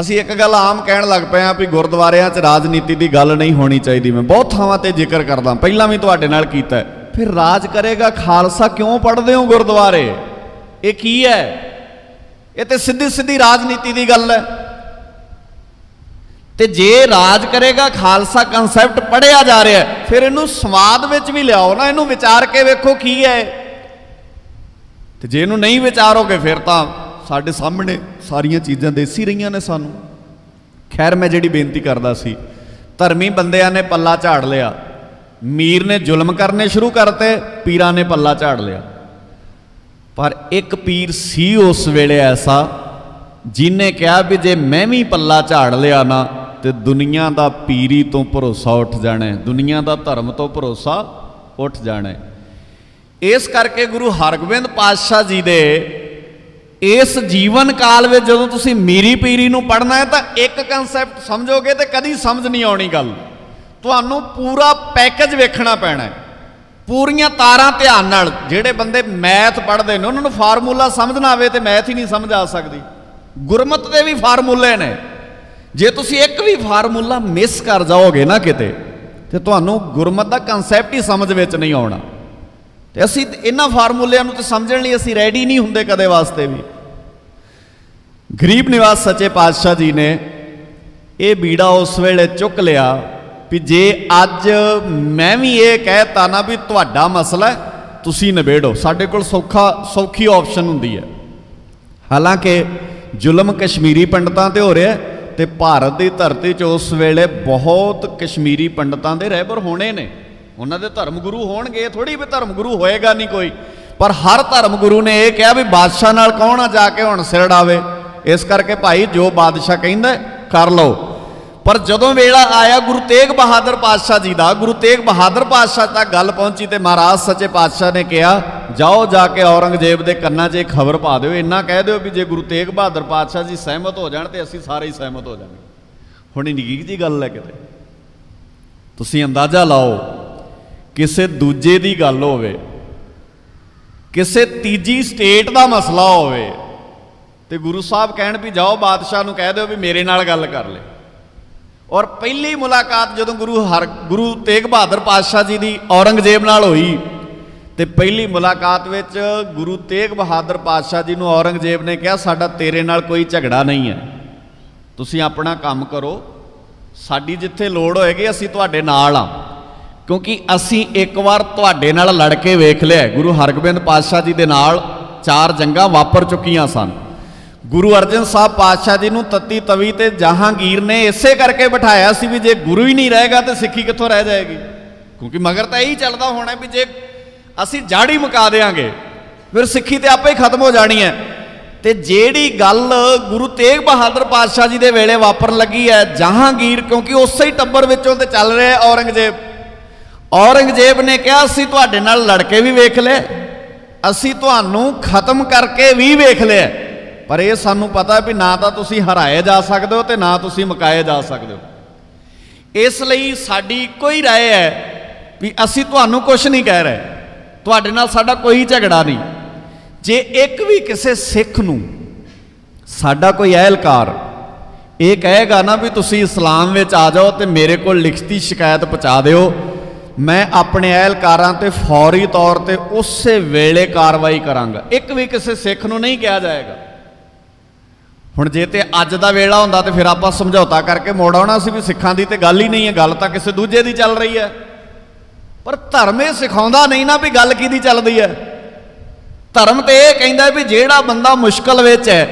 ਅਸੀਂ ਇੱਕ ਗੱਲ ਆਮ ਕਹਿਣ ਲੱਗ ਪਏ ਹਾਂ ਵੀ ਗੁਰਦੁਆਰਿਆਂ 'ਚ ਰਾਜਨੀਤੀ ਦੀ ਗੱਲ ਨਹੀਂ ਹੋਣੀ ਚਾਹੀਦੀ। ਮੈਂ ਬਹੁਤ ਥਾਵਾਂ ਤੇ ਜ਼ਿਕਰ ਕਰਦਾ, ਪਹਿਲਾਂ ਵੀ ਤੁਹਾਡੇ ਨਾਲ ਕੀਤਾ। ਫਿਰ ਰਾਜ ਕਰੇਗਾ ਖਾਲਸਾ ਕਿਉਂ ਪੜ੍ਹਦੇ ਹੋ ਗੁਰਦੁਆਰੇ? ਇਹ ਕੀ ਹੈ? ਇਹ ਤੇ ਸਿੱਧੀ ਸਿੱਧੀ ਰਾਜਨੀਤੀ ਦੀ ਗੱਲ ਹੈ। ਤੇ ਜੇ ਰਾਜ ਕਰੇਗਾ ਖਾਲਸਾ ਕਨਸੈਪਟ ਪੜ੍ਹਿਆ ਜਾ ਰਿਹਾ, ਫਿਰ ਇਹਨੂੰ ਸਮਾਦ ਵਿੱਚ ਵੀ ਲਿਆਓ ਨਾ, ਇਹਨੂੰ ਵਿਚਾਰ ਕੇ ਵੇਖੋ ਕੀ ਹੈ। ਤੇ ਜੇ ਇਹਨੂੰ ਨਹੀਂ ਵਿਚਾਰੋਗੇ ਫਿਰ ਤਾਂ ਸਾਡੇ ਸਾਹਮਣੇ ਸਾਰੀਆਂ ਚੀਜ਼ਾਂ ਦੇਸੀ ਰਹੀਆਂ ਨੇ ਸਾਨੂੰ। ਖੈਰ, ਮੈਂ ਜਿਹੜੀ ਬੇਨਤੀ ਕਰਦਾ ਸੀ, ਧਰਮੀ ਬੰਦਿਆਂ ਨੇ ਪੱਲਾ ਝਾੜ ਲਿਆ, ਮੀਰ ਨੇ ਜ਼ੁਲਮ ਕਰਨੇ ਸ਼ੁਰੂ ਕਰਤੇ, ਪੀਰਾਂ ਨੇ ਪੱਲਾ ਝਾੜ ਲਿਆ। ਪਰ ਇੱਕ ਪੀਰ ਸੀ ਉਸ ਵੇਲੇ ਐਸਾ ਜਿਹਨੇ ਕਿਹਾ ਵੀ ਜੇ ਮੈਂ ਵੀ ਪੱਲਾ ਝਾੜ ਲਿਆ ਨਾ ਤੇ ਦੁਨੀਆ ਦਾ ਪੀਰੀ ਤੋਂ ਭਰੋਸਾ ਉੱਠ ਜਾਣਾ, ਦੁਨੀਆ ਦਾ ਧਰਮ ਤੋਂ ਭਰੋਸਾ ਉੱਠ ਜਾਣਾ। ਇਸ ਕਰਕੇ ਗੁਰੂ ਹਰਗੋਬਿੰਦ ਪਾਤਸ਼ਾਹ ਜੀ ਦੇ ਇਸ ਜੀਵਨ ਕਾਲ ਵਿੱਚ ਜਦੋਂ ਤੁਸੀਂ ਮੀਰੀ ਪੀਰੀ ਨੂੰ ਪੜ੍ਹਨਾ ਹੈ ਤਾਂ ਇੱਕ ਕਨਸੈਪਟ ਸਮਝੋਗੇ ਤੇ ਕਦੀ ਸਮਝ ਨਹੀਂ ਆਉਣੀ ਗੱਲ। ਤੁਹਾਨੂੰ ਪੂਰਾ ਪੈਕੇਜ ਵੇਖਣਾ ਪੈਣਾ ਹੈ, ਪੂਰੀਆਂ ਤਾਰਾਂ ਧਿਆਨ ਨਾਲ। ਜਿਹੜੇ ਬੰਦੇ ਮੈਥ ਪੜ੍ਹਦੇ ਨੇ ਉਹਨਾਂ ਨੂੰ ਫਾਰਮੂਲਾ ਸਮਝ ਨਾ ਆਵੇ ਤੇ ਮੈਥ ਹੀ ਨਹੀਂ ਸਮਝ ਆ ਸਕਦੀ। ਗੁਰਮਤ ਦੇ ਵੀ ਫਾਰਮੂਲੇ ਨੇ, ਜੇ ਤੁਸੀਂ ਇੱਕ ਵੀ ਫਾਰਮੂਲਾ ਮਿਸ ਕਰ ਜਾਓਗੇ ਨਾ ਕਿਤੇ, ਤੇ ਤੁਹਾਨੂੰ ਗੁਰਮਤ ਦਾ ਕਨਸੈਪਟ ਹੀ ਸਮਝ ਵਿੱਚ ਨਹੀਂ ਆਉਣਾ। ਤੇ ਅਸੀਂ ਇਹਨਾਂ ਫਾਰਮੂਲਿਆਂ ਨੂੰ ਤੇ ਸਮਝਣ ਲਈ ਅਸੀਂ ਰੈਡੀ ਨਹੀਂ ਹੁੰਦੇ ਕਦੇ ਵਾਸਤੇ ਵੀ। ਗਰੀਬ ਨਿਵਾਸ ਸੱਚੇ ਪਾਤਸ਼ਾਹ ਜੀ ਨੇ ਇਹ ਬੀੜਾ ਉਸ ਵੇਲੇ ਚੁੱਕ ਲਿਆ ਵੀ ਜੇ ਅੱਜ ਮੈਂ ਵੀ ਇਹ ਕਹਿਤਾ ਨਾ ਵੀ ਤੁਹਾਡਾ ਮਸਲਾ ਤੁਸੀਂ ਨਿਬੇੜੋ, ਸਾਡੇ ਕੋਲ ਸੌਖੀ ਆਪਸ਼ਨ ਹੁੰਦੀ ਹੈ। ਹਾਲਾਂਕਿ ਜ਼ੁਲਮ ਕਸ਼ਮੀਰੀ ਪੰਡਤਾਂ ਤੇ ਹੋ ਰਿਹਾ, ਤੇ ਭਾਰਤ ਦੀ ਧਰਤੀ 'ਚ ਉਸ ਵੇਲੇ ਬਹੁਤ ਕਸ਼ਮੀਰੀ ਪੰਡਤਾਂ ਦੇ ਰਹਿਬਰ ਹੋਣੇ ਨੇ, ਉਹਨਾਂ ਦੇ ਧਰਮ ਗੁਰੂ ਹੋਣਗੇ। ਥੋੜੀ ਵੀ ਧਰਮ ਗੁਰੂ ਹੋਏਗਾ ਨਹੀਂ ਕੋਈ, ਪਰ ਹਰ ਧਰਮ ਗੁਰੂ ਨੇ ਇਹ ਕਿਹਾ ਵੀ ਬਾਦਸ਼ਾਹ ਨਾਲ ਕੌਣ ਆ ਜਾ ਕੇ ਹੁਣ ਸਿਰ ਡਾਵੇ। ਇਸ ਕਰਕੇ ਭਾਈ ਜੋ ਬਾਦਸ਼ਾਹ ਕਹਿੰਦਾ ਕਰ ਲਓ। ਪਰ ਜਦੋਂ ਵੇਲਾ ਆਇਆ ਗੁਰੂ ਤੇਗ ਬਹਾਦਰ ਪਾਤਸ਼ਾਹ ਜੀ ਦਾ, ਗੁਰੂ ਤੇਗ ਬਹਾਦਰ ਪਾਤਸ਼ਾਹ ਤੱਕ ਗੱਲ ਪਹੁੰਚੀ ਤੇ ਮਹਾਰਾਜ ਸੱਚੇ ਪਾਤਸ਼ਾਹ ਨੇ ਕਿਹਾ ਜਾਓ ਜਾ ਕੇ ਔਰੰਗਜ਼ੇਬ ਦੇ ਕੰਨਾਂ 'ਚ ਇਹ ਖਬਰ ਪਾ ਦਿਓ, ਇੰਨਾ ਕਹਿ ਦਿਓ ਵੀ ਜੇ ਗੁਰੂ ਤੇਗ ਬਹਾਦਰ ਪਾਤਸ਼ਾਹ ਜੀ ਸਹਿਮਤ ਹੋ ਜਾਣ ਤੇ ਅਸੀਂ ਸਾਰੇ ਹੀ ਸਹਿਮਤ ਹੋ ਜਾਵਾਂਗੇ। ਹੁਣ ਨਿੱਕੀ ਜਿਹੀ ਗੱਲ ਹੈ ਕਿਤੇ, ਤੁਸੀਂ ਅੰਦਾਜ਼ਾ ਲਾਓ ਕਿਸੇ ਦੂਜੇ ਦੀ ਗੱਲ ਹੋਵੇ, ਕਿਸੇ ਤੀਜੀ ਸਟੇਟ ਦਾ ਮਸਲਾ ਹੋਵੇ ਤੇ ਗੁਰੂ ਸਾਹਿਬ ਕਹਿਣ ਵੀ ਜਾਓ ਬਾਦਸ਼ਾਹ ਨੂੰ ਕਹਿ ਦਿਓ ਵੀ ਮੇਰੇ ਨਾਲ ਗੱਲ ਕਰ ਲੈ। ਔਰ ਪਹਿਲੀ ਮੁਲਾਕਾਤ ਜਦੋਂ ਗੁਰੂ ਤੇਗ ਬਹਾਦਰ ਪਾਤਸ਼ਾਹ ਜੀ ਦੀ ਔਰੰਗਜ਼ੇਬ ਨਾਲ ਹੋਈ, ਤੇ ਪਹਿਲੀ ਮੁਲਾਕਾਤ ਵਿੱਚ ਗੁਰੂ ਤੇਗ ਬਹਾਦਰ ਪਾਤਸ਼ਾਹ ਜੀ ਨੂੰ ਔਰੰਗਜ਼ੇਬ ਨੇ ਕਿਹਾ ਸਾਡਾ ਤੇਰੇ ਨਾਲ ਕੋਈ ਝਗੜਾ ਨਹੀਂ ਹੈ, ਤੁਸੀਂ ਆਪਣਾ ਕੰਮ ਕਰੋ, ਸਾਡੀ ਜਿੱਥੇ ਲੋੜ ਹੋਏਗੀ ਅਸੀਂ ਤੁਹਾਡੇ ਨਾਲ ਆ, ਕਿਉਂਕਿ ਅਸੀਂ ਇੱਕ ਵਾਰ ਤੁਹਾਡੇ ਨਾਲ ਲੜ ਕੇ ਵੇਖ ਲਿਆ। ਗੁਰੂ ਹਰਗੋਬਿੰਦ ਪਾਤਸ਼ਾਹ ਜੀ ਦੇ ਨਾਲ 4 ਜੰਗਾਂ ਵਾਪਰ ਚੁੱਕੀਆਂ ਸਨ। ਗੁਰੂ ਅਰਜਨ ਸਾਹਿਬ ਪਾਤਸ਼ਾਹ ਜੀ ਨੂੰ ਤੱਤੀ ਤਵੀ ਤੇ ਜਹਾਂਗੀਰ ਨੇ ਇਸੇ ਕਰਕੇ ਬਿਠਾਇਆ ਸੀ ਵੀ ਜੇ ਗੁਰੂ ਹੀ ਨਹੀਂ ਰਹੇਗਾ ਤੇ ਸਿੱਖੀ ਕਿੱਥੋਂ ਰਹਿ ਜਾਏਗੀ, ਕਿਉਂਕਿ ਮਗਰ ਤਾਂ ਇਹੀ ਚੱਲਦਾ ਹੋਣਾ ਵੀ ਜੇ ਅਸੀਂ ਜੜ ਹੀ ਮੁਕਾ ਦੇਵਾਂਗੇ ਫਿਰ ਸਿੱਖੀ ਤੇ ਆਪੇ ਹੀ ਖਤਮ ਹੋ ਜਾਣੀ ਹੈ। ਤੇ ਜਿਹੜੀ ਗੱਲ ਗੁਰੂ ਤੇਗ ਬਹਾਦਰ ਪਾਤਸ਼ਾਹ ਜੀ ਦੇ ਵੇਲੇ ਵਾਪਰਨ ਲੱਗੀ ਹੈ, ਜਹਾਂਗੀਰ ਕਿਉਂਕਿ ਉਸੇ ਹੀ ਟੱਬਰ ਵਿੱਚੋਂ ਤੇ ਚੱਲ ਰਿਹਾ ਔਰੰਗਜ਼ੇਬ ਨੇ ਕਿਹਾ ਅਸੀਂ ਤੁਹਾਡੇ ਨਾਲ ਲੜ ਕੇ ਵੀ ਵੇਖ ਲਿਆ, ਅਸੀਂ ਤੁਹਾਨੂੰ ਖਤਮ ਕਰਕੇ ਵੀ ਵੇਖ ਲਿਆ, पर यह सानू पता भी ना तो तुसीं हराए जा सकते हो तो ना तुसीं मुकाए जा सकते हो। इसलिए साडी कोई राय है भी असीं तुहानू कुछ नहीं कह रहे, तुहाडे नाल साडा कोई झगड़ा नहीं। जे एक भी किसी सिख नूं साडा कोई अहलकार ये कहेगा ना भी तुसीं इस्लाम विच आ जाओ तो मेरे को लिखती शिकायत पहुँचा दिओ, मैं अपने अहलकारां ते फौरी तौर पर उस वेले कार्रवाई करांगा। एक भी किसी सिख नूं नहीं कहा जाएगा। हुण जे ते अज दा वेला हुंदा तो फिर आपां समझौता करके मोड़ आउणा सी भी सिखां दी ते गल ही नहीं है, गल तां किसी दूजे दी चल रही है। पर धर्म ये सिखाउंदा नहीं ना भी गल किहदी चलदी है। धर्म तो यह कहता भी जिहड़ा बंदा मुश्किल विच है,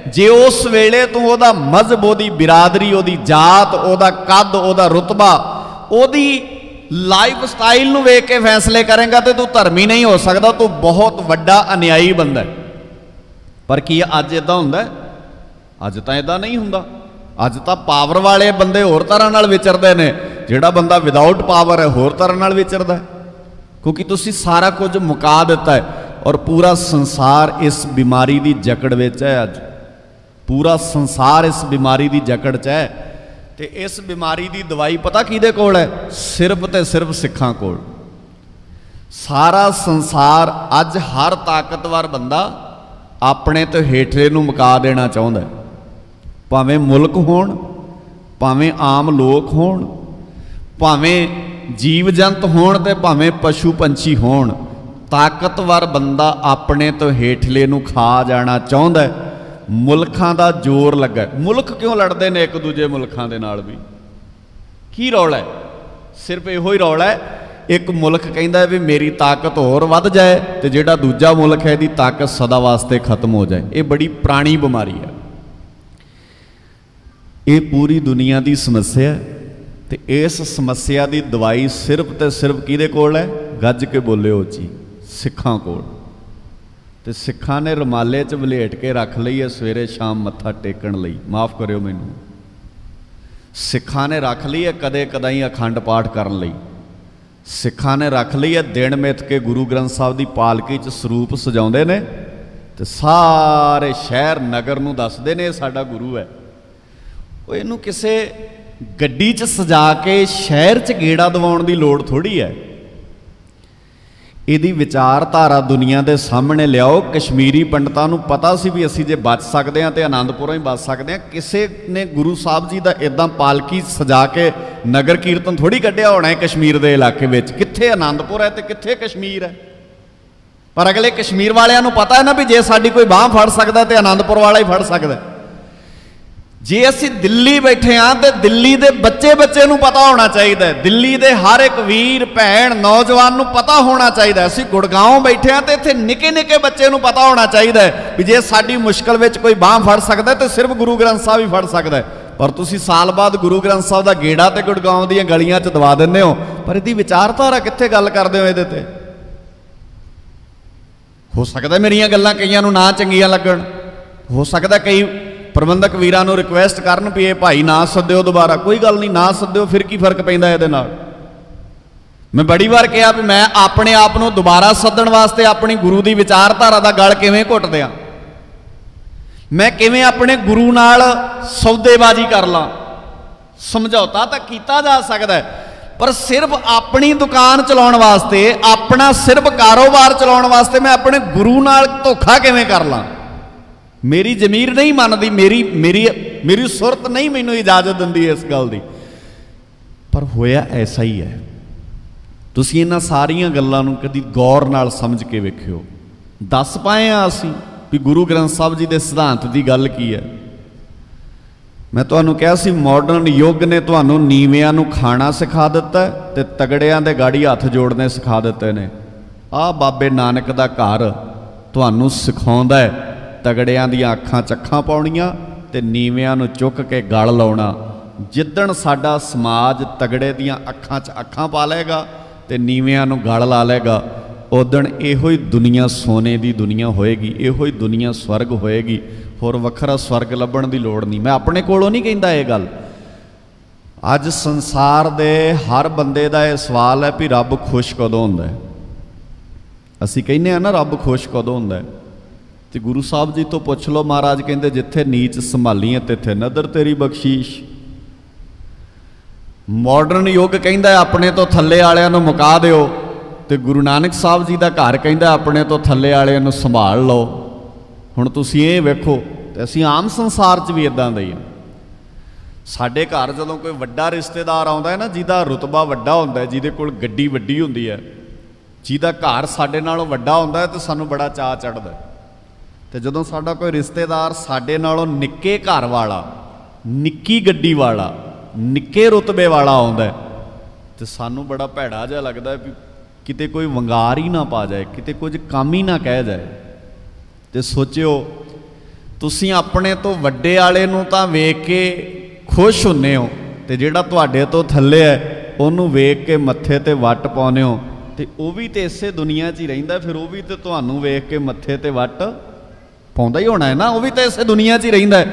जे उस वेले तूं ओहदा मजहब, ओहदी बिरादरी, ओहदी जात, ओहदा कद, ओहदा रुतबा, ओहदी लाइफ स्टाइल नूं वेख के फैसले करेंगा तो तू धर्मी नहीं हो सकता, तू बहुत वड्डा अन्यायी बंदा है। पर की अज इदां हुंदा? अज तां इदां नहीं हुंदा। अज तां पावर वाले बंदे होर तरह नाल विचरदे ने, जिहड़ा बंदा विदाउट पावर है होर तरह नाल विचरदा है, क्योंकि तुसीं सारा कुछ मुका दिता है। और पूरा संसार इस बीमारी की जकड़ विच है। अज पूरा संसार इस बीमारी की जकड़ च है। तो इस बीमारी की दवाई पता किहदे कोल है? सिर्फ तो सिर्फ सिखां कोल। सारा संसार अज हर ताकतवर बंदा अपने तो हेठले नूं मुका देना चाहुंदा है, भावें मुल्क होण, भावें आम लोग होण, भावें जीव जंत होण ते भावें पशु पंछी होण। ताकतवर बंदा अपने तो हेठले नूं खा जाना चाहुंदा है। मुल्कां दा जोर लगा। मुल्क क्यों लड़ते हैं एक दूजे मुल्कां दे नाल भी? की रौला है? सिर्फ इहो ही रौला है, एक मुल्क कहता है भी मेरी ताकत होर वध जाए तो जिहड़ा दूजा मुल्क है, इसकी ताकत सदा वास्ते खत्म हो जाए। ये बड़ी पुरानी बीमारी है, ये पूरी दुनिया की समस्या है। तो इस समस्या की दवाई सिर्फ तो सिर्फ किहदे कोल है? गज के बोलिओ जी, सिखां कोल। तो सिखां ने रुमाले च वलेट के रख लई है सवेरे शाम मत्था टेकण लई। माफ़ करिओ मैनू, सिखां ने रख ली है कदे कदाई अखंड पाठ करन लई। सिखां ने रख ली है दिन मिथ के गुरु ग्रंथ साहब की पालकी च सरूप सजाउंदे ने ते सारे शहर नगर नूं दसदे ने साडा गुरु है। वो इहनूं किसे गड्डी च सजा के शहर च गेड़ा दवाउण दी लोड़ थोड़ी है। इहदी विचारधारा दुनिया के सामने लियाओ। कश्मीरी पंडितां नूं पता सी भी असीं जे बच सकते हैं तो आनंदपुरों ही बच सकते हैं। किसी ने गुरु साहब जी का इदां पालकी सजा के नगर कीर्तन थोड़ी कढ़िया होना है कश्मीर के इलाके में। कित्थे आनंदपुर है तो कित्थे कश्मीर है? पर अगले कश्मीर वालियां नूं पता है ना भी जे साडी कोई बांह फड़ सकदा तो आनंदपुर वाला ही फड़ सकदा। जे असीं दिल्ली बैठे हाँ तो दिल्ली के बच्चे बच्चे नूं पता होना चाहिए, दिल्ली के हर एक वीर भैन नौजवान नूं पता होना चाहिए। असीं गुड़गांव बैठे हाँ तो इत्थे निके निके बच्चे नूं पता होना चाहिए भी जे साडी मुश्किल विच कोई बांह फड़ सकदा तो सिर्फ गुरु ग्रंथ साहब ही फड़ सकदा है। पर तुसीं साल बाद गुरु ग्रंथ साहब का गेड़ा तो गुड़गांव दीआं गलियां च दवा दिंदे हो, पर इहदी विचारधारा कित्थे गल करदे हो? इहदे ते हो सकदा मेरियां गल्लां कईयां नूं ना चंगियां लगण, हो सकदा कई प्रबंधक वीरां नूं रिक्वेस्ट करन भी ये भाई ना सद्दिओ दोबारा। कोई गल नहीं, ना सद्दिओ, फिर की फर्क पैंदा इहदे नाल? मैं बड़ी बार कहा भी मैं अपने आप नूं दोबारा सद्दण वास्ते अपनी गुरु की विचारधारा का गल किवें घुट दियां? मैं किवें अपने गुरु नाल सौदेबाजी कर लां? समझौता तो कीता जा सकदा है, पर सिर्फ अपनी दुकान चलाउण वास्ते, अपना सिर्फ कारोबार चलाउण वास्ते मैं अपने गुरु नाल धोखा किवें कर लां? मेरी जमीर नहीं मानती, मेरी मेरी मेरी सुरत नहीं मैनू इजाजत दिंदी इस गल दी। पर होया ऐसा ही है। तुसीं इन्हां सारियां गल्लां नूं कदी गौर नाल समझ के वेखिओ। दस पाए हाँ असीं भी गुरु ग्रंथ साहब जी के सिद्धांत की गल की है। मैं तुहानूं कहा सी मॉडर्न युग ने तुहानूं नीविआं नूं खाना सिखा दिता है ते तगड़ियां दे गाड़ी हथ जोड़ने सिखा दिते ने। आ बाबे नानक दा घर तुहानूं सिखाउंदा है तगड़ियां दियां अखां चक्खां पाउणियां ते नीविआं नूं चुक के गल लाउणा। जिद्दण साडा समाज तगड़े दियां अखां च अखां पा लेगा ते नीविआं नूं गल ला लेगा, उदण इहो ही दुनिया सोने की दुनिया होएगी, इहो ही दुनिया स्वर्ग होएगी। होर वखरा स्वर्ग लभण की लोड़ नहीं। मैं अपने कोलों नहीं कहंदा ये गल। अज संसार दे हर बंदे दा यह सवाल है भी रब खुश कदों हुंदा है? असीं कहने ना रब खुश कदों हुंदा है? तो गुरु साहब जी तो पुछ लो, महाराज कहते जिथे नीच संभाली है तिथे नदर तेरी बख्शीश। मॉडर्न युग कहता अपने तो थले वालियां नूं मुका दिओ, तो गुरु नानक साहब जी का घर कहता अपने तो थले वालियां नूं संभाल लो। हुण तुसीं ये वेखो, तो असीं आम संसार च भी इदां दे ही हां। साडे घर जदों कोई वड्डा रिश्तेदार आउंदा है ना, जिहदा रुतबा वड्डा हुंदा है, जिहदे कोल गड्डी वड्डी हुंदी है, जिहदा घर साडे नालों वड्डा हुंदा है, तो सानूं बड़ा चाਅ चढ़दा है। तो जदों साडा कोई रिश्तेदार साडे नालों निक्के घर वाला, निक्की गड्डी वाला, निक्के रुतबे वाला आउंदा है, तो सानूं बड़ा भैड़ा जिहा लगदा है भी किते कोई वंगार ही ना पा जाए, किते कुछ काम ही ना कह जाए। तो सोचियो, तुसीं अपने तो वड्डे वाले नूं तां वेख के खुश हुंदे हो, तो जिहड़ा तुहाडे तो थल्ले है उहनूं वेख के मत्थे ते वट पाउने हो, तो वह भी तो इसे दुनिया च ही रहिंदा, फिर वह भी तो तुहानूं वेख के मत्थे ते वट पाउंदा ही होना है ना, वह भी तो इसे दुनिया च ही रहिंदा है।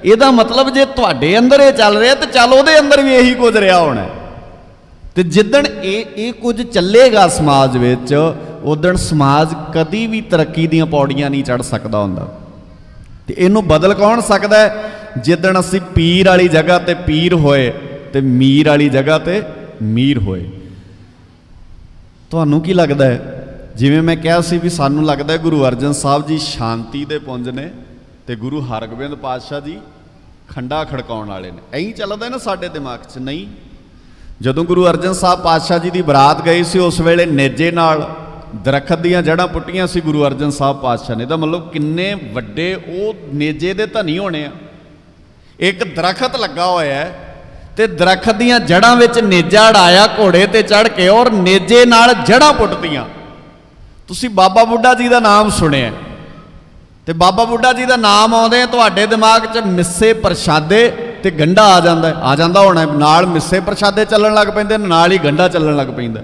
इहदा मतलब जे तुहाडे अंदर ये चल रहा तो चल उहदे अंदर भी यही कुछ रहा होना है। तो जिदण ये कुछ चलेगा समाज विच, उदण समाज कदी भी तरक्की दीआं पौड़ियां नहीं चढ़ सकदा हुंदा। ते इहनूं बदल कौन सकदा है? जिदण असीं पीर वाली जगह ते पीर होए ते मीर वाली जगह ते मीर होए। तुहानूं की लगदा है? जिवें मैं कहा सी भी सानूं लगदा है गुरु अर्जन साहब जी शांति दे पुंज ने, ते गुरु हरगोबिंद पातशाह जी खंडा खड़काउण वाले ने। ऐं चलदा ना साडे दिमाग 'च? नहीं। जदों गुरु अर्जन साहब पातशाह जी की बरात गई सी, उस वेले नेजे नाल दरखत दीआं जड़ां पुट्टियां सी गुरु अर्जन साहब पातशाह ने। दा मतलब किन्ने वड्डे वो नेजे दे धनी होने आ। एक दरखत लगा होया है ते दरखत दीआं जड़ां विच नेजा अड़ाया घोड़े ते चढ़ के, और नेजे नाल जड़ां पुट्टदियां। तुसीं बाबा बुढ़ा जी का नाम सुनिया, तो बाबा बुढ़ा जी का नाम आउंदे तुहाडे दिमाग 'च मिस्से प्रशादे ते गंढा आ जांदा है, आ जांदा होना है। नाल मिस्से प्रशादे चलन लग पैंदे, नाल ही गंढा चलन लग पैंदा।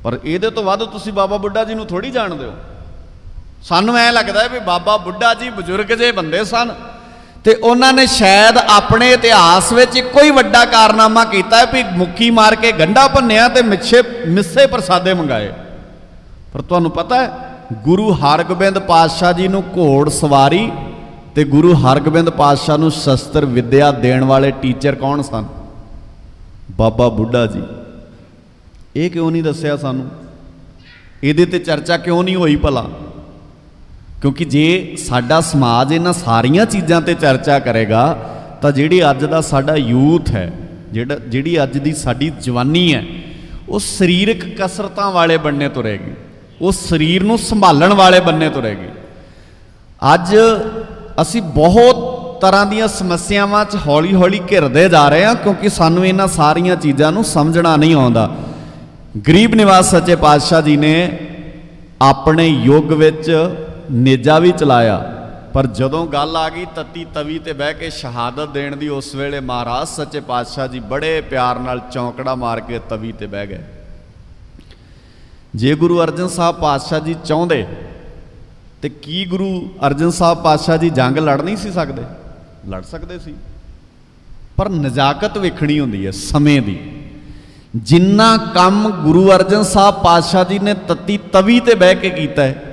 पर इहदे तो वध तुसीं बाबा बुढ़ा जी नूं थोड़ी जाणदे हो। सानूं ऐ लगदा है भी बाबा बुढ़ा जी बजुर्ग जे बंदे सन, ते उन्होंने शायद अपने इतिहास विच इक्को ही वड्डा कारनामा कीता है भी मुक्की मार के गंढा भन्निया ते मिस्से प्रसादे मंगाए। पर तुहानूं पता है, गुरु हरगोबिंद पातशाह जी नूं घोड़ सवारी ते गुरु हरगोबिंद पातशाह नूं शस्त्र विद्या देण वाले टीचर कौन सन? बाबा बुढ़ा जी। ये क्यों नहीं दस्सिया सानूं? इहदे ते चर्चा क्यों नहीं होई भला? क्योंकि जे साडा समाज इन्हां सारियां चीज़ां ते चर्चा करेगा तो जिहड़ी अज दा साडा यूथ है, जिहड़ी अज दी साडी जवानी है, वो सरीरक कसरतां वाले बनने तुरेगी, वो शरीर नूं संभालण वाले बनने तुरेगी। अज असी बहुत तरह दीआं समस्यावां च हौली हौली घिरदे जा रहे हैं, क्योंकि सानूं इन्हां सारियां चीज़ां नूं समझना नहीं आउंदा। गरीब निवास सच्चे पातशाह जी ने अपने युग विच नेजा भी चलाया, पर जदों गल आ गई तत्ती तवी ते बह के शहादत देण दी, उस वेले महाराज सच्चे पातशाह जी बड़े प्यार नाल चौंकड़ा मार के तवी ते बह गए। जे गुरु अर्जन साहब पातशाह जी चाहुंदे ते की गुरु अर्जन साहब पातशाह जी जंग लड़ नहीं सी सकदे? लड़ सकदे सी, पर नजाकत वेखणी हुंदी है समय दी। जिन्ना काम गुरु अर्जन साहब पातशाह जी ने तत्ती तवी ते बह के कीता है,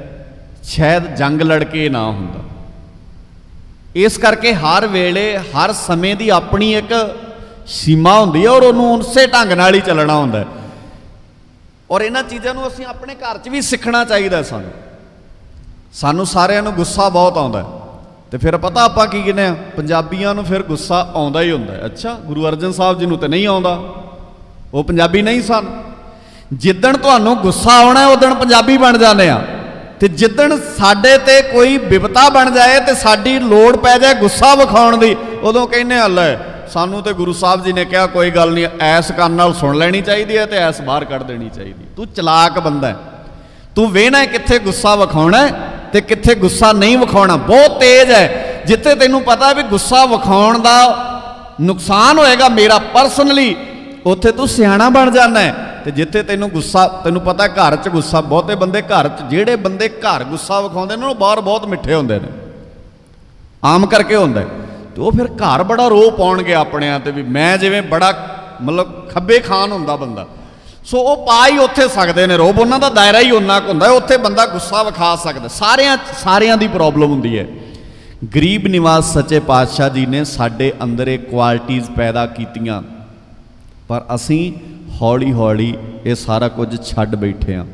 शायद जंग लड़के ना हुंदा। इस करके हर वेले हर समय की अपनी एक सीमा हुंदी है, और उन्होंने उसे ढंग नाल ही चलना हुंदा है। और इन्हां चीज़ां नूं असीं अपने घर च भी सीखना चाहिए। सानूं सारिआं नूं गुस्सा बहुत आउंदा है, तो फिर पता आपां की कहने आ, पंजाबियां नूं फिर गुस्सा आउंदा ही हुंदा है। अच्छा, गुरु अर्जन साहब जी नूं ते नहीं आउंदा, वो पंजाबी नहीं सन। जिद्दण तुहानूं गुस्सा आउणा है उदण पंजाबी बन जाने आ, ते जिद्दण साडे ते कोई विपता बन जाए तो साडी लोड़ पै जाए गुस्सा विखाउण दी, उदों कहने लै सानूं ते गुरु साहब जी ने कहा कोई गल नहीं, ऐस कान नाल सुन लैनी चाहिए है तो ऐस बाहर कढ़ देनी चाहिए। तू चलाक बंदा है, तू वेहना कित्थे गुस्सा विखाउणा है ते कित्थे गुस्सा नहीं विखाउणा। बहुत तेज है, जिथे तैनूं पता भी गुस्सा विखाउण दा नुकसान होएगा मेरा परसनली, उत्थे तू सियाणा बन जाना है। तो जिथे तेनों गुस्सा, तेनों पता घर च गुस्सा, बहुते बंदे घर च जिहड़े बंदे घर गुस्सा विखाउंदे ने बाहर बहुत मिठे हुंदे ने, आम करके हुंदा है। तो वो फिर घर बड़ा रो पाउणगे अपने ते भी मैं जिवें बड़ा मतलब खब्बे खान हुंदा बंदा, सो वो पा ही उत्थे सकते ने रोब, उन्हों का दायरा ही उन्ना कुछ होंदा है, उत्थे बंदा गुस्सा विखा सकता। सारियां दी प्रॉब्लम हुंदी है। गरीब निवास सच्चे पातशाह जी ने साडे अंदर ये क्वालिटीज़ पैदा कीतियां, पर असीं हौली हौली ये सारा कुछ छड्ड बैठे हाँ।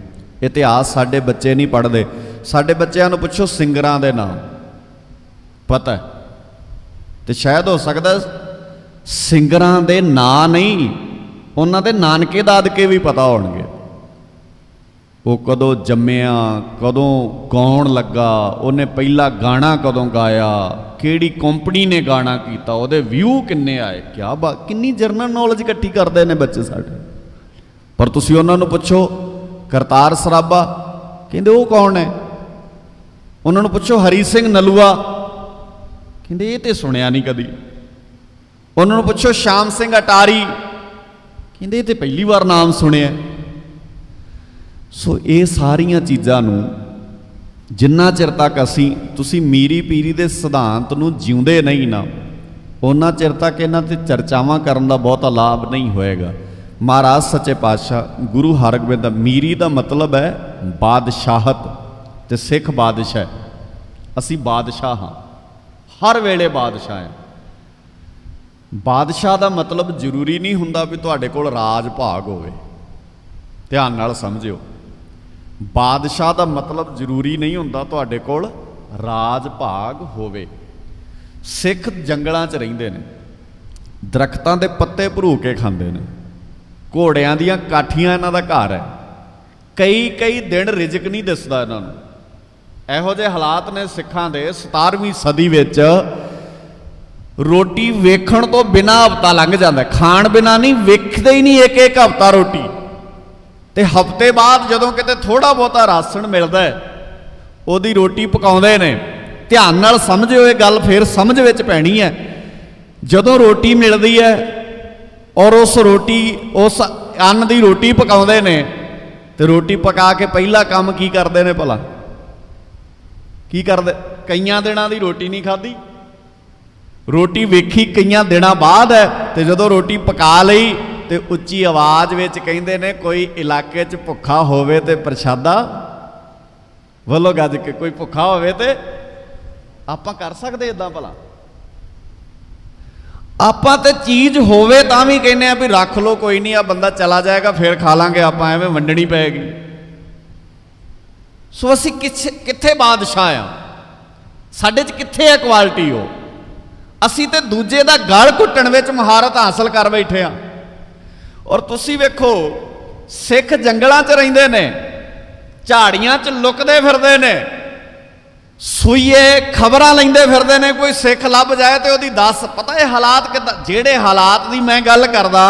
इतिहास साडे बच्चे नहीं पढ़ते। साडे बच्चों नूं पुछो सिंगरां दे नाम पता है, तो शायद हो सकता सिंगरां दे नां नहीं, उन्हां दे नानके दादके भी पता होणगे। वो कदों जम्मिया, कदों गाउण लगा, उन्हें पहला गाना कदों गाया, किहड़ी कंपनी ने गाना कीता, उहदे व्यू किन्ने आए। क्या बात, किन्नी जरनल नॉलेज इकट्ठी करते हैं बच्चे साडे। पर तुसीं उन्हां नूं पुछो करतार सराबा, कहंदे वो कौन है। उन्हां नूं पुछो हरी सिंह नलूआ, कहंदे ये तो सुनिया नहीं कदी। उन्हां नूं पुछो श्याम सिंह अटारी, कहंदे ये तो पहली बार नाम सुनिया। सो ये सारिया चीज़ों नूं जिन्ना चिर तक असीं तुसीं मीरी पीरी दे सिद्धांत नूं जिउंदे नहीं ना, उन्ना चिर तक इन्हां ते चर्चावां करन दा बहुता लाभ नहीं होएगा। महाराज सच्चे पातशाह गुरु हरगोबिंद, मीरी का मतलब है बादशाहत, ते सिख बादशाह, असीं बादशाह हाँ, हर वेले बादशाह हैं। बादशाह का मतलब जरूरी नहीं हुंदा भी तुहाडे कोल राज भाग होवे, ध्यान नाल समझियो। बादशाह का मतलब जरूरी नहीं हुंदा तुहाडे कोल राज भाग होवे। सिख जंगलों च रहिंदे ने, दरख्तां दे पत्ते भरू के खांदे ने, घोड़ियां दीयां काठियां इन्हां दा घर है। कई दिन रिजक नहीं दिसदा इन्हां नूं। इहो जिहे हालात ने सिखां दे 17वीं सदी विच रोटी वेखण तो बिना हफ्ता लंघ जाता है, खाण बिना नहीं, वेखदे ही नहीं एक हफ्ता रोटी। ते हफ्ते बाद जदों किते थोड़ा बहुता राशन मिलता है, उहदी रोटी पकाउंदे ने। ध्यान नाल समझिओ, ये गल फिर समझ विच पैणी है। जदों रोटी मिलदी है और उस रोटी उस अन्न की रोटी पकाउंदे ने, ते रोटी पका के पहला काम की करते हैं भला, की करते? कईयां दिनां दी रोटी नहीं खाधी, रोटी वेखी कईयां दिनां बाद है। तो जदों रोटी पका लई तो उच्ची आवाज़ विच कहिंदे ने कोई इलाके च भुखा होवे ते प्रशादा वल्लों गज के, कोई भुखा होवे ते आपां कर सकदे इदां भला? आपां ते चीज़ होवे तां भी कहने भी रख लो कोई नहीं, आ बंदा चला जाएगा फिर खा लांगे, आपां एवें वंडनी पैगी। सो असीं कित्थे बादशाह आ? साडे च कित्थे है क्वालिटी? हो असीं ते दूजे दा गल घुट्टण विच महारत हासिल कर बैठे आ। और तुसी वेखो सिख जंगलों च रहिंदे ने, झाड़ियां च लुकदे फिरदे ने, सूईए खबरां लैंदे फिरदे ने। कोई सिख लभ जाए तो उहदी दस पता है हालात किद्दां। जेड़े हालात दी मैं गल करदा,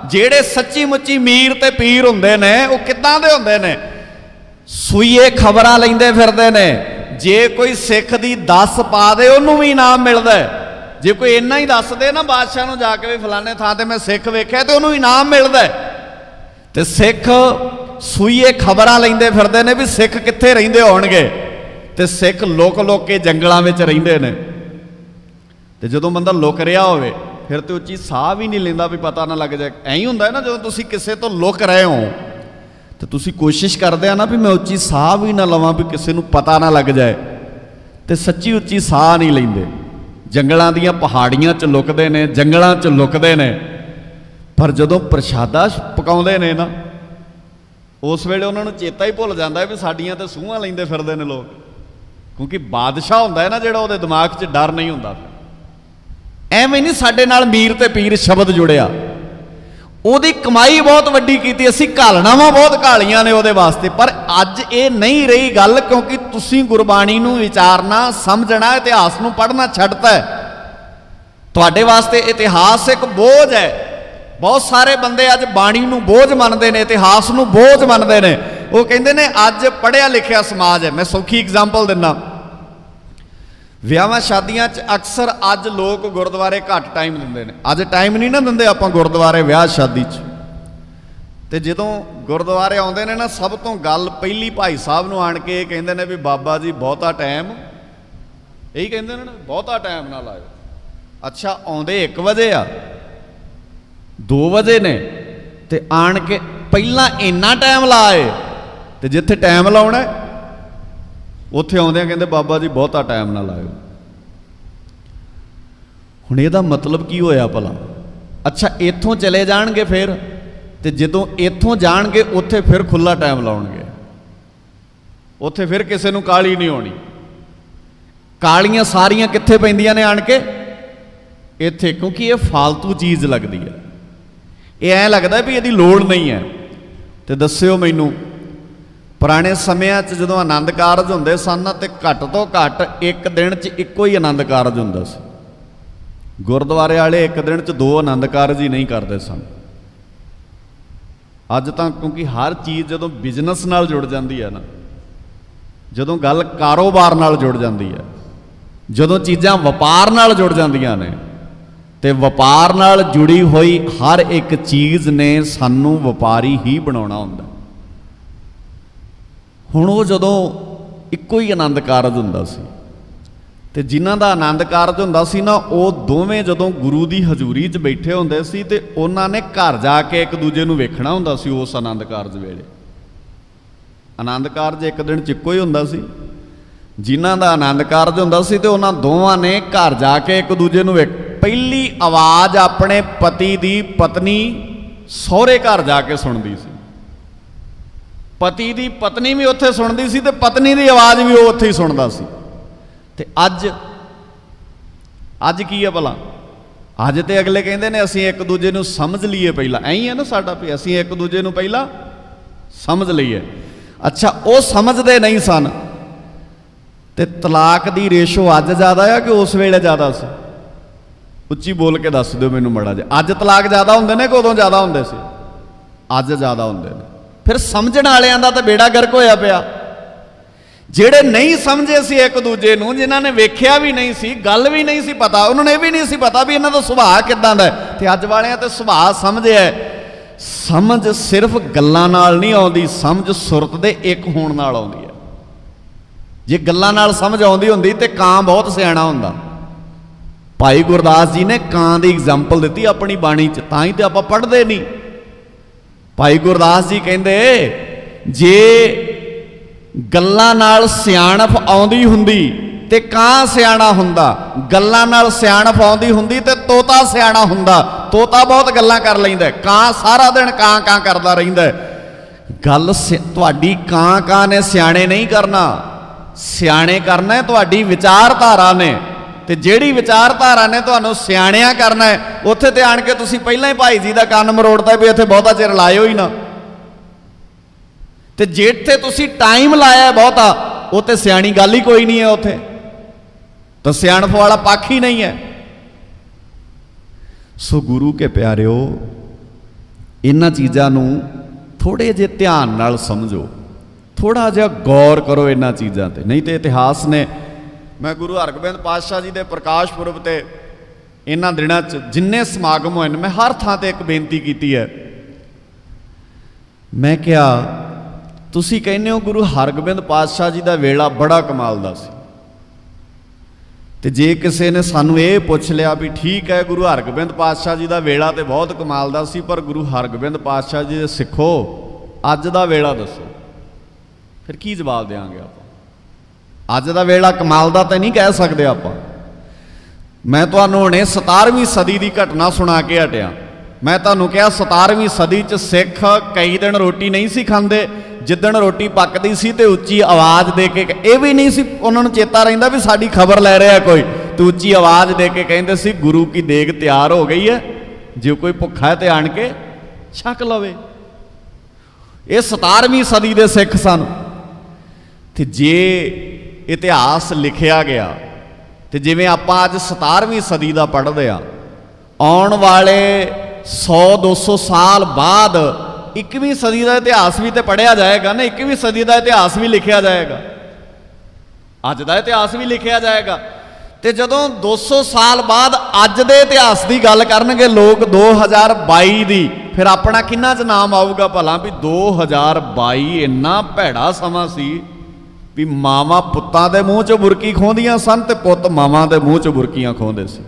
जेड़े सच्ची मुच्ची मीर ते पीर हुंदे ने वो किद्दां दे हुंदे ने? सूईए खबरां लैंदे फिरदे ने। जे कोई सिख दी दस पा दे उहनूं भी इनाम मिलदा है। जे कोई इन्ना ही दस दे ना बादशाह नूं जाके भी फलाने थां ते मैं सिख वेख्या, तो उहनूं इनाम मिलदा है। ते सिख सूईए खबरां लैंदे फिरदे ने भी सिख कित्थे रहिंदे होणगे, ते सिख लुक लुक के जंगलों में रहिंदे ने। ते जदों बंदा लुक रहा होवे फिर तो उच्ची साह भी नहीं लेंदा भी पता ना लग जाए। ऐ ही हुंदा है ना, जदों तुसीं किसे तो लुक रहे हो तो तुसीं कोशिश करदे आ ना भी मैं उच्ची साह भी ना लवां भी किसी नूं पता ना लग जाए, ते सच्ची उच्ची साह नहीं लैंदे। जंगलों दीयां पहाड़ियां च लुकदे ने, जंगलों च लुकदे ने। पर जदों प्रशादा पकाउंदे ने ना, उस वेले उन्हां नूं चेता ही भुल जांदा है भी साडीआं ते सूहां लैंदे फिरदे ने लोग। क्योंकि बादशाह हुंदा है ना जिहड़ा, उहदे दिमाग च डर नहीं हुंदा। एवें नहीं साडे नाल मीर ते पीर शब्द जुड़िया, उहदी कमाई बहुत वड्डी कीती, असीं घालणावां बहुत घालियां ने उहदे वास्ते। पर अज ये नहीं रही गल, क्योंकि तुसीं गुरबाणी नूं विचारना, समझना, इतिहास नूं पढ़ना छड्डता है। तुहाडे वास्ते इतिहास एक बोझ है। बहुत सारे बंदे अज बाणी नूं बोझ मनदे ने, इतिहास नूं बोझ मनदे ने। वो कहंदे ने अज पढ़िया लिखिया समाज है। मैं सौखी एग्जाम्पल दिना, विआहां शादियां च अक्सर अज लोग गुरुद्वारे घट टाइम दिंदे ने। अज टाइम नहीं ना दिंदे आपां गुरुद्वारे विआह शादी च। ते जदों गुरुद्वारे आउंदे ने ना, सब तो गल पहली भाई साहब नूं आण के कहंदे ने भी बाबा जी बहुता टाइम, यही कहंदे ने ना, बहुता टाइम ना लाओ। अच्छा आउंदे 1 वजे आ, 2 वजे ने, ते आण के ਪਹਿਲਾਂ ਇੰਨਾ ਟਾਈਮ ਲਾਏ ਤੇ ਜਿੱਥੇ ਟਾਈਮ ਲਾਉਣਾ ਉੱਥੇ ਆਉਂਦਿਆਂ ਕਹਿੰਦੇ ਬਾਬਾ ਜੀ ਬਹੁਤਾ ਟਾਈਮ ਨਾ ਲਾਇਓ। ਹੁਣ ਇਹਦਾ ਮਤਲਬ ਕੀ ਹੋਇਆ ਭਲਾ? ਅੱਛਾ ਇੱਥੋਂ ਚਲੇ ਜਾਣਗੇ ਫਿਰ, ਤੇ ਜਦੋਂ ਇੱਥੋਂ ਜਾਣਗੇ ਉੱਥੇ ਫਿਰ ਖੁੱਲਾ ਟਾਈਮ ਲਾਉਣਗੇ, ਉੱਥੇ ਫਿਰ ਕਿਸੇ ਨੂੰ ਕਾਲੀ ਨਹੀਂ ਹੋਣੀ। ਕਾਲੀਆਂ ਸਾਰੀਆਂ ਕਿੱਥੇ ਪੈਂਦੀਆਂ ਨੇ? ਆਣ ਕੇ ਇੱਥੇ, ਕਿਉਂਕਿ ਇਹ ਫਾਲਤੂ ਚੀਜ਼ ਲੱਗਦੀ ਹੈ। ਇਹ ਐਂ ਲੱਗਦਾ ਵੀ ਇਹਦੀ ਲੋੜ ਨਹੀਂ ਹੈ। ਤੇ ਦੱਸਿਓ ਮੈਨੂੰ, ਪੁਰਾਣੇ ਸਮਿਆਂ 'ਚ ਜਦੋਂ ਆਨੰਦ ਕਾਰਜ ਹੁੰਦੇ ਸਨ ਤੇ ਘੱਟ ਤੋਂ ਘੱਟ ਇੱਕ ਦਿਨ 'ਚ ਇੱਕੋ ਹੀ ਆਨੰਦ ਕਾਰਜ ਹੁੰਦਾ ਸੀ। ਗੁਰਦੁਆਰੇ ਵਾਲੇ ਇੱਕ ਦਿਨ 'ਚ 2 ਆਨੰਦ ਕਾਰਜ ਹੀ ਨਹੀਂ ਕਰਦੇ ਸਨ। ਅੱਜ ਤਾਂ ਕਿਉਂਕਿ ਹਰ ਚੀਜ਼ ਜਦੋਂ ਬਿਜ਼ਨਸ ਨਾਲ ਜੁੜ ਜਾਂਦੀ ਹੈ ਨਾ, ਜਦੋਂ ਗੱਲ ਕਾਰੋਬਾਰ ਨਾਲ ਜੁੜ ਜਾਂਦੀ ਹੈ, ਜਦੋਂ ਚੀਜ਼ਾਂ ਵਪਾਰ ਨਾਲ ਜੁੜ ਜਾਂਦੀਆਂ ਨੇ, ਤੇ ਵਪਾਰ ਨਾਲ ਜੁੜੀ ਹੋਈ ਹਰ ਇੱਕ ਚੀਜ਼ ਨੇ ਸਾਨੂੰ ਵਪਾਰੀ ਹੀ ਬਣਾਉਣਾ ਹੁੰਦਾ। ਹੁਣ ਉਹ ਜਦੋਂ ਇੱਕੋ ਹੀ ਆਨੰਦ ਕਾਰਜ ਹੁੰਦਾ ਸੀ, ਤੇ ਜਿਨ੍ਹਾਂ ਦਾ ਆਨੰਦ ਕਾਰਜ ਹੁੰਦਾ ਸੀ ਨਾ, ਉਹ ਦੋਵੇਂ ਜਦੋਂ ਗੁਰੂ ਦੀ ਹਜ਼ੂਰੀ 'ਚ ਬੈਠੇ ਹੁੰਦੇ ਸੀ ਤੇ ਉਹਨਾਂ ਨੇ ਘਰ ਜਾ ਕੇ ਇੱਕ ਦੂਜੇ ਨੂੰ ਵੇਖਣਾ ਹੁੰਦਾ ਸੀ। ਉਸ ਆਨੰਦ ਕਾਰਜ ਵੇਲੇ ਆਨੰਦ ਕਾਰਜ ਇੱਕ ਦਿਨ 'ਚ ਇੱਕੋ ਹੀ ਹੁੰਦਾ ਸੀ। ਜਿਨ੍ਹਾਂ ਦਾ ਆਨੰਦ ਕਾਰਜ ਹੁੰਦਾ ਸੀ ਤੇ ਉਹਨਾਂ ਦੋਵਾਂ ਨੇ ਘਰ ਜਾ ਕੇ ਇੱਕ ਦੂਜੇ ਨੂੰ ਪਹਿਲੀ ਆਵਾਜ਼ ਆਪਣੇ ਪਤੀ ਦੀ ਪਤਨੀ ਸਹੁਰੇ ਘਰ ਜਾ ਕੇ ਸੁਣਦੀ ਸੀ। ਪਤੀ ਦੀ ਪਤਨੀ ਵੀ ਉੱਥੇ ਸੁਣਦੀ ਸੀ ਤੇ ਪਤਨੀ ਦੀ ਆਵਾਜ਼ ਵੀ ਉਹ ਉੱਥੇ ਹੀ ਸੁਣਦਾ ਸੀ। ਤੇ ਅੱਜ ਕੀ ਹੈ ਭਲਾ? ਅੱਜ ਤੇ ਅਗਲੇ ਕਹਿੰਦੇ ਨੇ ਅਸੀਂ ਇੱਕ ਦੂਜੇ ਨੂੰ ਸਮਝ ਲਈਏ ਪਹਿਲਾਂ। ਐਂ ਹੀ ਹੈ ਨਾ ਸਾਡਾ ਵੀ ਅਸੀਂ ਇੱਕ ਦੂਜੇ ਨੂੰ ਪਹਿਲਾਂ ਸਮਝ ਲਈਏ। ਅੱਛਾ ਉਹ ਸਮਝਦੇ ਨਹੀਂ ਸਨ। ਤੇ ਤਲਾਕ ਦੀ ਰੇਸ਼ੋ ਅੱਜ ਜ਼ਿਆਦਾ ਆ ਕਿ ਉਸ ਵੇਲੇ ਜ਼ਿਆਦਾ ਸੀ? ਉੱਚੀ ਬੋਲ ਕੇ ਦੱਸ ਦਿਓ ਮੈਨੂੰ ਮਾੜਾ ਜਿਹਾ। ਅੱਜ ਤਲਾਕ ਜ਼ਿਆਦਾ ਹੁੰਦੇ ਨੇ ਕਿ ਉਦੋਂ ਜ਼ਿਆਦਾ ਹੁੰਦੇ ਸੀ? ਅੱਜ ਜ਼ਿਆਦਾ ਹੁੰਦੇ ਨੇ। ਫਿਰ ਸਮਝਣ ਵਾਲਿਆਂ ਦਾ ਤਾਂ ਬੇੜਾ ਗਰਕ ਹੋਇਆ ਪਿਆ। ਜਿਹੜੇ ਨਹੀਂ ਸਮਝੇ ਸੀ ਇੱਕ ਦੂਜੇ ਨੂੰ, ਜਿਨ੍ਹਾਂ ਨੇ ਵੇਖਿਆ ਵੀ ਨਹੀਂ ਸੀ, ਗੱਲ ਵੀ ਨਹੀਂ ਸੀ ਪਤਾ, ਉਹਨਾਂ ਨੂੰ ਇਹ ਵੀ ਨਹੀਂ ਸੀ ਪਤਾ ਵੀ ਇਹਨਾਂ ਦਾ ਸੁਭਾਅ ਕਿੱਦਾਂ ਦਾ ਹੈ, ਤੇ ਅੱਜ ਵਾਲਿਆਂ ਤੇ ਸੁਭਾਅ ਸਮਝਿਆ। ਸਮਝ ਸਿਰਫ ਗੱਲਾਂ ਨਾਲ ਨਹੀਂ ਆਉਂਦੀ, ਸਮਝ ਸੁਰਤ ਦੇ ਇੱਕ ਹੋਣ ਨਾਲ ਆਉਂਦੀ ਹੈ। ਜੇ ਗੱਲਾਂ ਨਾਲ ਸਮਝ ਆਉਂਦੀ ਹੁੰਦੀ ਤੇ ਕਾਂ ਬਹੁਤ ਸਿਆਣਾ ਹੁੰਦਾ। ਭਾਈ ਗੁਰਦਾਸ ਜੀ ਨੇ ਕਾਂ ਦੀ ਐਗਜ਼ਾਮਪਲ ਦਿੱਤੀ ਆਪਣੀ ਬਾਣੀ 'ਚ, ਤਾਂ ਹੀ ਤੇ ਆਪਾਂ ਪੜ੍ਹਦੇ ਨਹੀਂ। ਭਾਈ ਗੁਰਦਾਸ ਜੀ ਕਹਿੰਦੇ ਜੇ ਗੱਲਾਂ ਨਾਲ ਸਿਆਣਪ ਆਉਂਦੀ ਹੁੰਦੀ ਤੇ ਕਾਂ ਸਿਆਣਾ ਹੁੰਦਾ, ਗੱਲਾਂ ਨਾਲ ਸਿਆਣਪ ਆਉਂਦੀ ਹੁੰਦੀ ਤੇ ਤੋਤਾ ਸਿਆਣਾ ਹੁੰਦਾ। ਤੋਤਾ ਬਹੁਤ ਗੱਲਾਂ ਕਰ ਲੈਂਦਾ, ਕਾਂ ਸਾਰਾ ਦਿਨ ਕਾਂ ਕਾਂ ਕਰਦਾ ਰਹਿੰਦਾ। ਗੱਲ ਤੁਹਾਡੀ ਕਾਂ ਕਾਂ ਨੇ ਸਿਆਣੇ ਨਹੀਂ ਕਰਨਾ, ਸਿਆਣੇ ਕਰਨਾ ਤੁਹਾਡੀ ਵਿਚਾਰਧਾਰਾ ਨੇ। ਤੇ ਜਿਹੜੀ ਵਿਚਾਰਧਾਰਾ ਨੇ ਤੁਹਾਨੂੰ ਸਿਆਣਿਆਂ ਕਰਨਾ ਹੈ, ਉੱਥੇ ਤੇ ਆਣ ਕੇ ਤੁਸੀਂ ਪਹਿਲਾਂ ਹੀ ਭਾਈ ਜੀ ਦਾ ਕੰਨ ਮਰੋੜਦਾ ਵੀ ਇੱਥੇ ਬਹੁਤਾ ਚਿਰ ਲਾਇਓ ਹੀ ਨਾ। ਤੇ ਜਿੱਥੇ ਤੁਸੀਂ ਟਾਈਮ ਲਾਇਆ ਬਹੁਤਾ, ਉਹ ਤੇ ਸਿਆਣੀ ਗੱਲ ਹੀ ਕੋਈ ਨਹੀਂ ਹੈ, ਉੱਥੇ ਤਾਂ ਸਿਆਣਪ ਵਾਲਾ ਪੱਖ ਹੀ ਨਹੀਂ ਹੈ। ਸੋ ਗੁਰੂ ਕੇ ਪਿਆਰਿਓ, ਇਹਨਾਂ ਚੀਜ਼ਾਂ ਨੂੰ ਥੋੜੇ ਜਿਹੇ ਧਿਆਨ ਨਾਲ ਸਮਝੋ, ਥੋੜਾ ਜਿਹਾ ਗੌਰ ਕਰੋ ਇਹਨਾਂ ਚੀਜ਼ਾਂ ਤੇ। ਨਹੀਂ ਤੇ ਇਤਿਹਾਸ ਨੇ, ਮੈਂ ਗੁਰੂ ਹਰਗੋਬਿੰਦ ਪਾਤਸ਼ਾਹ ਜੀ ਦੇ ਪ੍ਰਕਾਸ਼ ਪੁਰਬ ਤੇ ਇਹਨਾਂ ਦਿਨਾਂ 'ਚ ਜਿੰਨੇ ਸਮਾਗਮ ਹੋਏ ਨੇ, ਮੈਂ ਹਰ ਥਾਂ ਤੇ ਇੱਕ ਬੇਨਤੀ ਕੀਤੀ ਹੈ। ਮੈਂ ਕਿਹਾ ਤੁਸੀਂ ਕਹਿੰਦੇ ਹੋ ਗੁਰੂ ਹਰਗੋਬਿੰਦ ਪਾਤਸ਼ਾਹ ਜੀ ਦਾ ਵੇਲਾ ਬੜਾ ਕਮਾਲ ਦਾ ਸੀ, ਤੇ ਜੇ ਕਿਸੇ ਨੇ ਸਾਨੂੰ ਇਹ ਪੁੱਛ ਲਿਆ ਵੀ ਠੀਕ ਹੈ ਗੁਰੂ ਹਰਗੋਬਿੰਦ ਪਾਤਸ਼ਾਹ ਜੀ ਦਾ ਵੇਲਾ ਤੇ ਬਹੁਤ ਕਮਾਲ ਦਾ ਸੀ, ਪਰ ਗੁਰੂ ਹਰਗੋਬਿੰਦ ਪਾਤਸ਼ਾਹ ਜੀ ਦੇ ਸਿੱਖੋ ਅੱਜ ਦਾ ਵੇਲਾ ਦੱਸੋ, ਫਿਰ ਕੀ ਜਵਾਬ ਦੇਵਾਂਗੇ ਆਪਾਂ? ਅੱਜ ਦਾ ਵੇਲਾ ਕਮਾਲ ਦਾ ਤਾਂ ਨਹੀਂ ਕਹਿ ਸਕਦੇ ਆਪਾਂ। ਮੈਂ ਤੁਹਾਨੂੰ ਹੁਣੇ 17ਵੀਂ ਸਦੀ ਦੀ ਘਟਨਾ ਸੁਣਾ ਕੇ ਹਟਿਆ। ਮੈਂ ਤੁਹਾਨੂੰ ਕਿਹਾ 17ਵੀਂ ਸਦੀ 'ਚ ਸਿੱਖ ਕਈ ਦਿਨ ਰੋਟੀ ਨਹੀਂ ਸੀ ਖਾਂਦੇ। ਜਿੱਦਣ ਰੋਟੀ ਪੱਕਦੀ ਸੀ ਤੇ ਉੱਚੀ ਆਵਾਜ਼ ਦੇ ਕੇ, ਇਹ ਵੀ ਨਹੀਂ ਸੀ ਉਹਨਾਂ ਨੂੰ ਚੇਤਾ ਰਹਿੰਦਾ ਵੀ ਸਾਡੀ ਖਬਰ ਲੈ ਰਿਹਾ ਕੋਈ, ਤੇ ਉੱਚੀ ਆਵਾਜ਼ ਦੇ ਕੇ ਕਹਿੰਦੇ ਸੀ ਗੁਰੂ ਕੀ ਦੇਗ ਤਿਆਰ ਹੋ ਗਈ ਹੈ, ਜੇ ਕੋਈ ਭੁੱਖਾ ਹੈ ਤੇ ਆਣ ਕੇ ਛਕ ਲਵੇ। ਇਹ 17ਵੀਂ ਸਦੀ ਦੇ ਸਿੱਖ ਸਨ। ਤੇ ਜੇ ਇਤਿਹਾਸ ਲਿਖਿਆ ਗਿਆ ਤੇ ਜਿਵੇਂ ਆਪਾਂ ਅੱਜ 17ਵੀਂ ਸਦੀ ਦਾ ਪੜ੍ਹਦੇ ਆ, ਆਉਣ ਵਾਲੇ 100-200 ਸਾਲ ਬਾਅਦ 21ਵੀਂ ਸਦੀ ਦਾ ਇਤਿਹਾਸ ਵੀ ਤੇ ਪੜ੍ਹਿਆ ਜਾਏਗਾ ਨਾ, 21ਵੀਂ ਸਦੀ ਦਾ ਇਤਿਹਾਸ ਵੀ ਲਿਖਿਆ ਜਾਏਗਾ, ਅੱਜ ਦਾ ਇਤਿਹਾਸ ਵੀ ਲਿਖਿਆ ਜਾਏਗਾ। ਤੇ ਜਦੋਂ 200 ਸਾਲ ਬਾਅਦ ਅੱਜ ਦੇ ਇਤਿਹਾਸ ਦੀ ਗੱਲ ਕਰਨਗੇ ਲੋਕ 2022 ਦੀ, ਫਿਰ ਆਪਣਾ ਕਿੰਨਾ 'ਚ ਨਾਮ ਆਊਗਾ ਭਲਾ ਵੀ 2022 ਇੰਨਾ ਭੈੜਾ ਸਮਾਂ ਸੀ ਵੀ ਮਾਵਾਂ ਪੁੱਤਾਂ ਦੇ ਮੂੰਹ 'ਚੋਂ ਬੁਰਕੀ ਖੋਹਦੀਆਂ ਸਨ ਤੇ ਪੁੱਤ ਮਾਵਾਂ ਦੇ ਮੂੰਹ 'ਚੋਂ ਬੁਰਕੀਆਂ ਖੋਹਦੇ ਸੀ।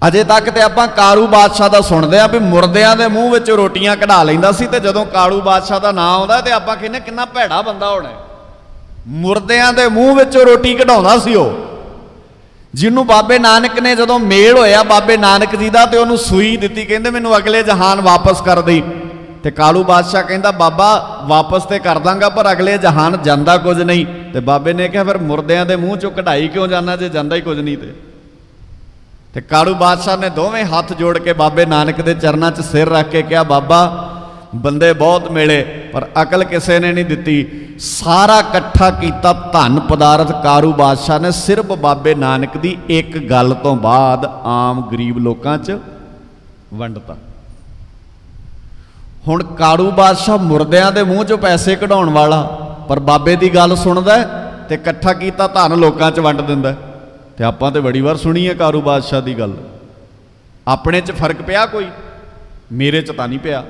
अजे तक तो आपां कारू बादशाह का सुनते हैं भी मुरदियां दे मूँह विच रोटियां कढ़ा लैंदा सी, ते जदों कालू बादशाह का नाम आउंदा ते आपां कहने कितना भैड़ा बंदा होना। मुरदियां दे मूँह विच रोटी कढ़ाउंदा सी वो, जिन्हों बाबे नानक ने जदों मेल होया बाबे नानक जी का, तो उन्होंने सूई दी, कहते मैनू अगले जहान वापस कर दी। तो कालू बादशाह कहता बाबा वापस तो कर दांगा पर अगले जहान जाता कुछ नहीं। तो बाबे ने कहा फिर मुरदियां दे मूँह चों कढ़ाई क्यों जाना जे जाता ही कुछ नहीं। तो कालू बादशाह ने दोवें हाथ जोड़ के बाबे नानक के चरणों च सिर रख के कहा बाबा बंदे बहुत मिले पर अकल किसी ने नहीं दिती। सारा कट्ठा किया धन पदार्थ कारू बादशाह ने सिर्फ बाबे नानक की एक गल तो बाद आम गरीब लोगों च वंडता। हुण कारू बादशाह मुरदियां दे मूँह चों पैसे कढ़ाउण वाला पर बाबे की गल सुनदा ते कट्ठा किया धन लोगों च वंड दिंदा। ते आपां ते बड़ी बार सुनी है कारू बादशाह की गल, अपने च फर्क पिया कोई, मेरे च तां नहीं पिया,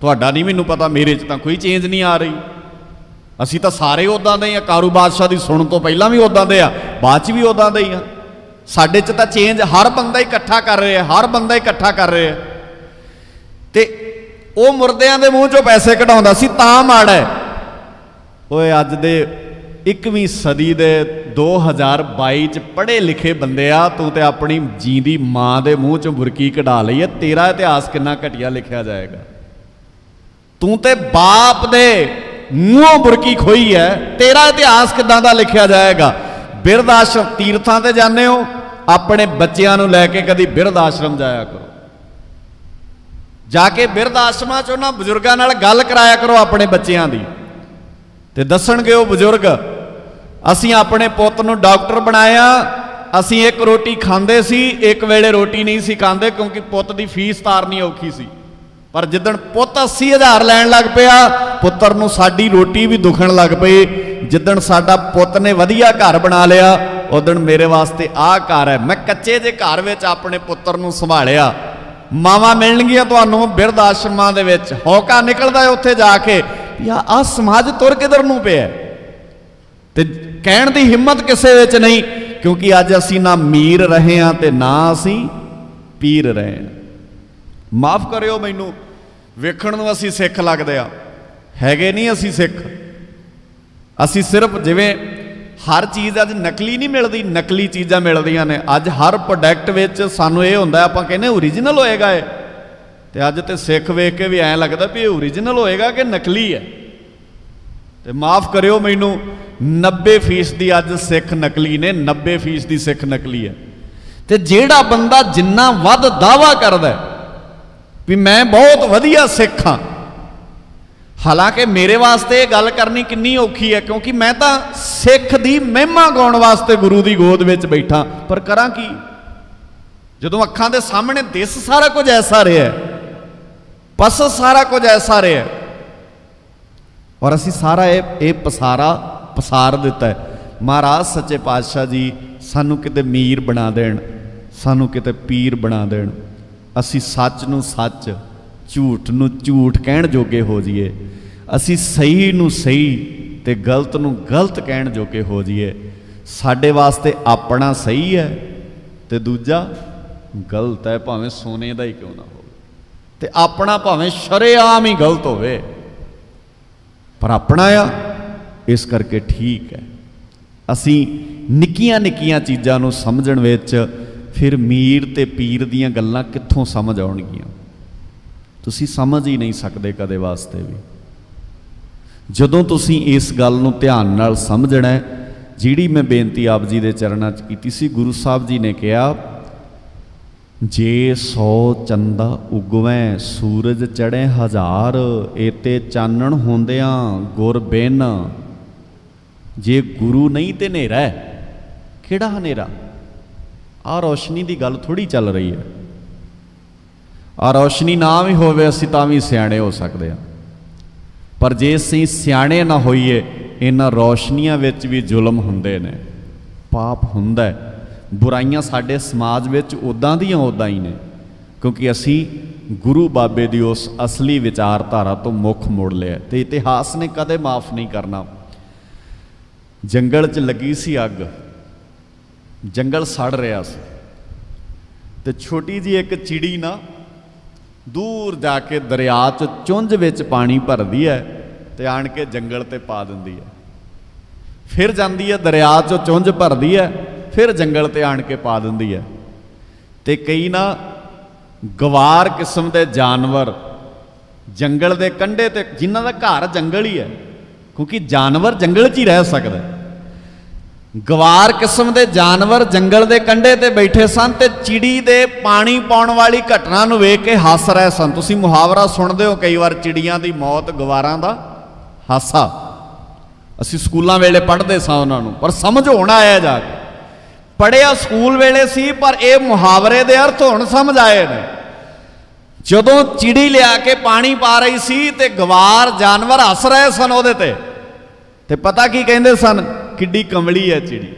तुहाडा नहीं मैनूं पता, मेरे च तां कोई चेंज नहीं आ रही। असीं तां सारे उदां दे आ, कारू बादशाह की सुणन तो पहलां भी उदां दे आ, बाद च भी उदां दे ही आ। साडे च तां चेंज हर बंदा इकट्ठा कर रहा है, हर बंदा इकट्ठा कर रहा है। ते वो मुरदियां दे मूँह चों पैसे कढ़ाउंदा सी तां माड़ा है। ओए अज दे 21वीं सदी दे 2022 च पढ़े लिखे बंदे आ, तू तो अपनी जींदी माँ के मूँह चों बुरकी कढ़ा लई है, तेरा इतिहास कितना घटिया लिखा जाएगा। तू तो बाप दे मूँहों बुरकी खोई है, तेरा इतिहास किदां दा लिखा जाएगा। बिरध आश्रम तीर्थां ते जाने हो, अपने बच्चों नूं लैके कदी बिरध आश्रम जाया करो, जाके बिरध आश्रमां च उन्हां बजुर्गां नाल गल कराया करो अपने बच्चों की, ते दसणगे वो बजुर्ग असीं अपने पुੱਤ नूं डॉक्टर बनाया, असीं एक रोटी खांदे सी, एक वेले रोटी नहीं सी खांदे क्योंकि पुੱਤ दी फीस तारनी औखी सी। पर जिदण पुੱਤ 80,000 लैण लग पिया, पुੱਤਰ नूं साडी रोटी भी दुखण लग पई। जिदण साडा पुੱਤ ने वधिया घर बना लिया, उदण मेरे वास्ते आ घर है। मैं कच्चे जे घर विच अपने पुੱਤਰ नूं संभालिया। मावां मिलणगीਆਂ तुहानूं बिरध आश्रमां दे विच, हौका निकलदा है उत्थे जाके या आ समाज तुर किधर नूं पिया, ते कहण दी हिम्मत किसे विच नहीं, क्योंकि अज असीं ना मीर रहे हां ते ना असीं पीर रहे हां। माफ़ करियो मैनू, वेखण नूं असीं सिख लगदे आ, हैगे नहीं असीं सिख। असीं सिर्फ जिवें हर चीज़ अज नकली नहीं मिलती, नकली चीज़ां मिलदियां ने। अज हर प्रोडक्ट विच सानूं इह हुंदा आपां कहने ओरिजिनल होएगा है, ते अज ते सिख वेख के भी ऐ लगदा भी ओरिजिनल होएगा कि नकली है। ते माफ़ करियो मैनू, 90% अज सिख नकली ने, 90% सिख नकली है। ते जिहड़ा बंदा जिन्ना वध दावा करदा भी मैं बहुत वधिया सिख हाँ, हालांकि मेरे वास्ते गल करनी कितनी औखी है, क्योंकि मैं तो सिख दी महिमा गाउण वास्ते गुरु की गोद में बैठा, पर करां की जदों अखां दे सामने दिस सारा कुछ ऐसा रहा है, पस सारा कुछ ऐसा रहा है, और असी सारा ये पसार दिता है। महाराज सच्चे पातशाह जी सानू किते मीर बना देण, सानू किते पीर बना देण, असी सच नूं सच, झूठ नूं झूठ कहण जोगे हो जाइए, असी सही नूं सही ते गलत नूं गलत कहण जोगे हो जाइए। साडे वास्ते अपना सही है ते दूजा गलत है, भावें सोने दा ही क्यों ना हो, ते अपना भावें शरेआम ही गलत होवे, पर अपना आ इस करके ठीक है। असी निक्कियां निक्कियां चीज़ां नूं समझण विच फिर मीर ते पीर दीयां गल्लां कित्थों समझ आउणगीਆਂ, तुसी समझ ही नहीं सकते कदे वास्ते भी। जदों तुसी इस गल नूं ध्यान नाल समझना है, जिहड़ी मैं बेनती आप जी दे चरणां च कीती सी, गुरु साहब जी ने कहा जे 100 चंदा उगवैं सूरज चढ़े 1000, एते चानण होंदियां गुर बिन, जे गुरु नहीं ते नेरा है, किहड़ा हनेरा। आ रोशनी की गल थोड़ी चल रही है, आ रोशनी ना भी होवे असी तां भी सियाणे हो सकते हैं, पर जे असीं सियाणे ना होइए, इन्हां रोशनियां विच भी जुल्म हुंदे ने, पाप हुंदा है, बुराइयां साडे समाज विच उदां दियां उदां ही ने, क्योंकि असी गुरु बाबे दी उस असली विचारधारा तो मुख मोड़ लिया। तो इतिहास ने कदे माफ़ नहीं करना। जंगल च लगी सी अग, जंगल सड़ रहा सी, ਤੇ ਛੋਟੀ ਜੀ ਇੱਕ ਚਿੜੀ ਨਾ ਦੂਰ ਜਾ ਕੇ ਦਰਿਆ 'ਚ ਚੁੰਝ ਵਿੱਚ ਪਾਣੀ ਭਰਦੀ ਹੈ ਤੇ ਆਣ ਕੇ ਜੰਗਲ ਤੇ ਪਾ ਦਿੰਦੀ ਹੈ। ਫਿਰ ਜਾਂਦੀ ਹੈ ਦਰਿਆ 'ਚੋਂ ਚੁੰਝ ਭਰਦੀ ਹੈ, ਫਿਰ ਜੰਗਲ ਤੇ ਆਣ ਕੇ ਪਾ ਦਿੰਦੀ ਹੈ। ਤੇ ਕਈ ਨਾ ਗਵਾਰ ਕਿਸਮ ਦੇ ਜਾਨਵਰ ਜੰਗਲ ਦੇ ਕੰਢੇ ਤੇ, ਜਿਨ੍ਹਾਂ ਦਾ ਘਰ ਜੰਗਲ ਹੀ ਹੈ, ਕਿਉਂਕਿ ਜਾਨਵਰ ਜੰਗਲ 'ਚ ਹੀ ਰਹਿ ਸਕਦਾ। ਗਵਾਰ ਕਿਸਮ ਦੇ ਜਾਨਵਰ ਜੰਗਲ ਦੇ ਕੰਢੇ ਤੇ ਬੈਠੇ ਸਨ ਤੇ ਚਿੜੀ ਦੇ ਪਾਣੀ ਪਾਉਣ ਵਾਲੀ ਘਟਨਾ ਨੂੰ ਵੇਖ ਕੇ ਹੱਸ ਰਹੇ ਸਨ। ਤੁਸੀਂ ਮੁਹਾਵਰਾ ਸੁਣਦੇ ਹੋ ਕਈ ਵਾਰ, ਚਿੜੀਆਂ ਦੀ ਮੌਤ ਗਵਾਰਾਂ ਦਾ ਹਾਸਾ। ਅਸੀਂ ਸਕੂਲਾਂ ਵੇਲੇ ਪੜ੍ਹਦੇ ਸਾਂ ਉਹਨਾਂ ਨੂੰ, ਪਰ ਸਮਝ ਹੋਣ ਆਇਆ ਜਾ ਕੇ। ਪੜ੍ਹਿਆ ਸਕੂਲ ਵੇਲੇ ਸੀ, ਪਰ ਇਹ ਮੁਹਾਵਰੇ ਦੇ ਅਰਥ ਹੁਣ ਸਮਝ ਆਏ ਨੇ। ਜਦੋਂ ਚਿੜੀ ਲਿਆ ਕੇ ਪਾਣੀ ਪਾ ਰਹੀ ਸੀ ਤੇ ਗਵਾਰ ਜਾਨਵਰ ਹੱਸ ਰਹੇ ਸਨ ਉਹਦੇ ਤੇ ਪਤਾ ਕੀ ਕਹਿੰਦੇ ਸਨ? ਕਿੱਡੀ ਕਮਲੀ ਹੈ ਚਿੜੀ,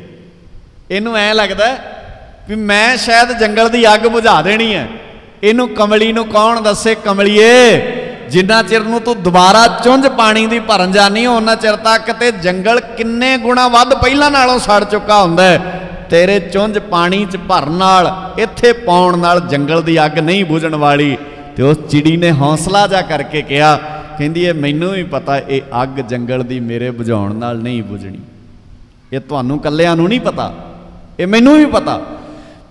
ਇਹਨੂੰ ਐਂ ਲੱਗਦਾ ਵੀ ਮੈਂ ਸ਼ਾਇਦ ਜੰਗਲ ਦੀ ਅੱਗ ਬੁਝਾ ਦੇਣੀ ਹੈ। ਇਹਨੂੰ ਕਮਲੀ ਨੂੰ ਕੌਣ ਦੱਸੇ, ਕਮਲੀਏ ਜਿੰਨਾ ਚਿਰ ਨੂੰ ਤੂੰ ਦੁਬਾਰਾ ਚੁੰਝ ਪਾਣੀ ਦੀ ਭਰਨ ਜਾਨੀ ਹੋ ਉਹਨਾਂ ਚਿਰ ਤੱਕ ਤੇ ਜੰਗਲ ਕਿੰਨੇ ਗੁਣਾ ਵੱਧ ਪਹਿਲਾਂ ਨਾਲੋਂ ਸੜ ਚੁੱਕਾ ਹੁੰਦਾ ਹੈ। ਤੇਰੇ ਚੁੰਝ ਪਾਣੀ 'ਚ ਭਰਨ ਨਾਲ, ਇੱਥੇ ਪਾਉਣ ਨਾਲ ਜੰਗਲ ਦੀ ਅੱਗ ਨਹੀਂ ਬੁਝਣ ਵਾਲੀ। ਤੇ ਉਸ ਚਿੜੀ ਨੇ ਹੌਸਲਾ ਜਾ ਕਰਕੇ ਕਿਹਾ, ਕਹਿੰਦੀ ਹੈ ਮੈਨੂੰ ਵੀ ਪਤਾ ਇਹ ਅੱਗ ਜੰਗਲ ਦੀ ਮੇਰੇ ਬੁਝਾਉਣ ਨਾਲ ਨਹੀਂ ਬੁਝਣੀ। ਇਹ ਤੁਹਾਨੂੰ ਕੱਲਿਆਂ ਨੂੰ ਨਹੀਂ ਪਤਾ, ਇਹ ਮੈਨੂੰ ਵੀ ਪਤਾ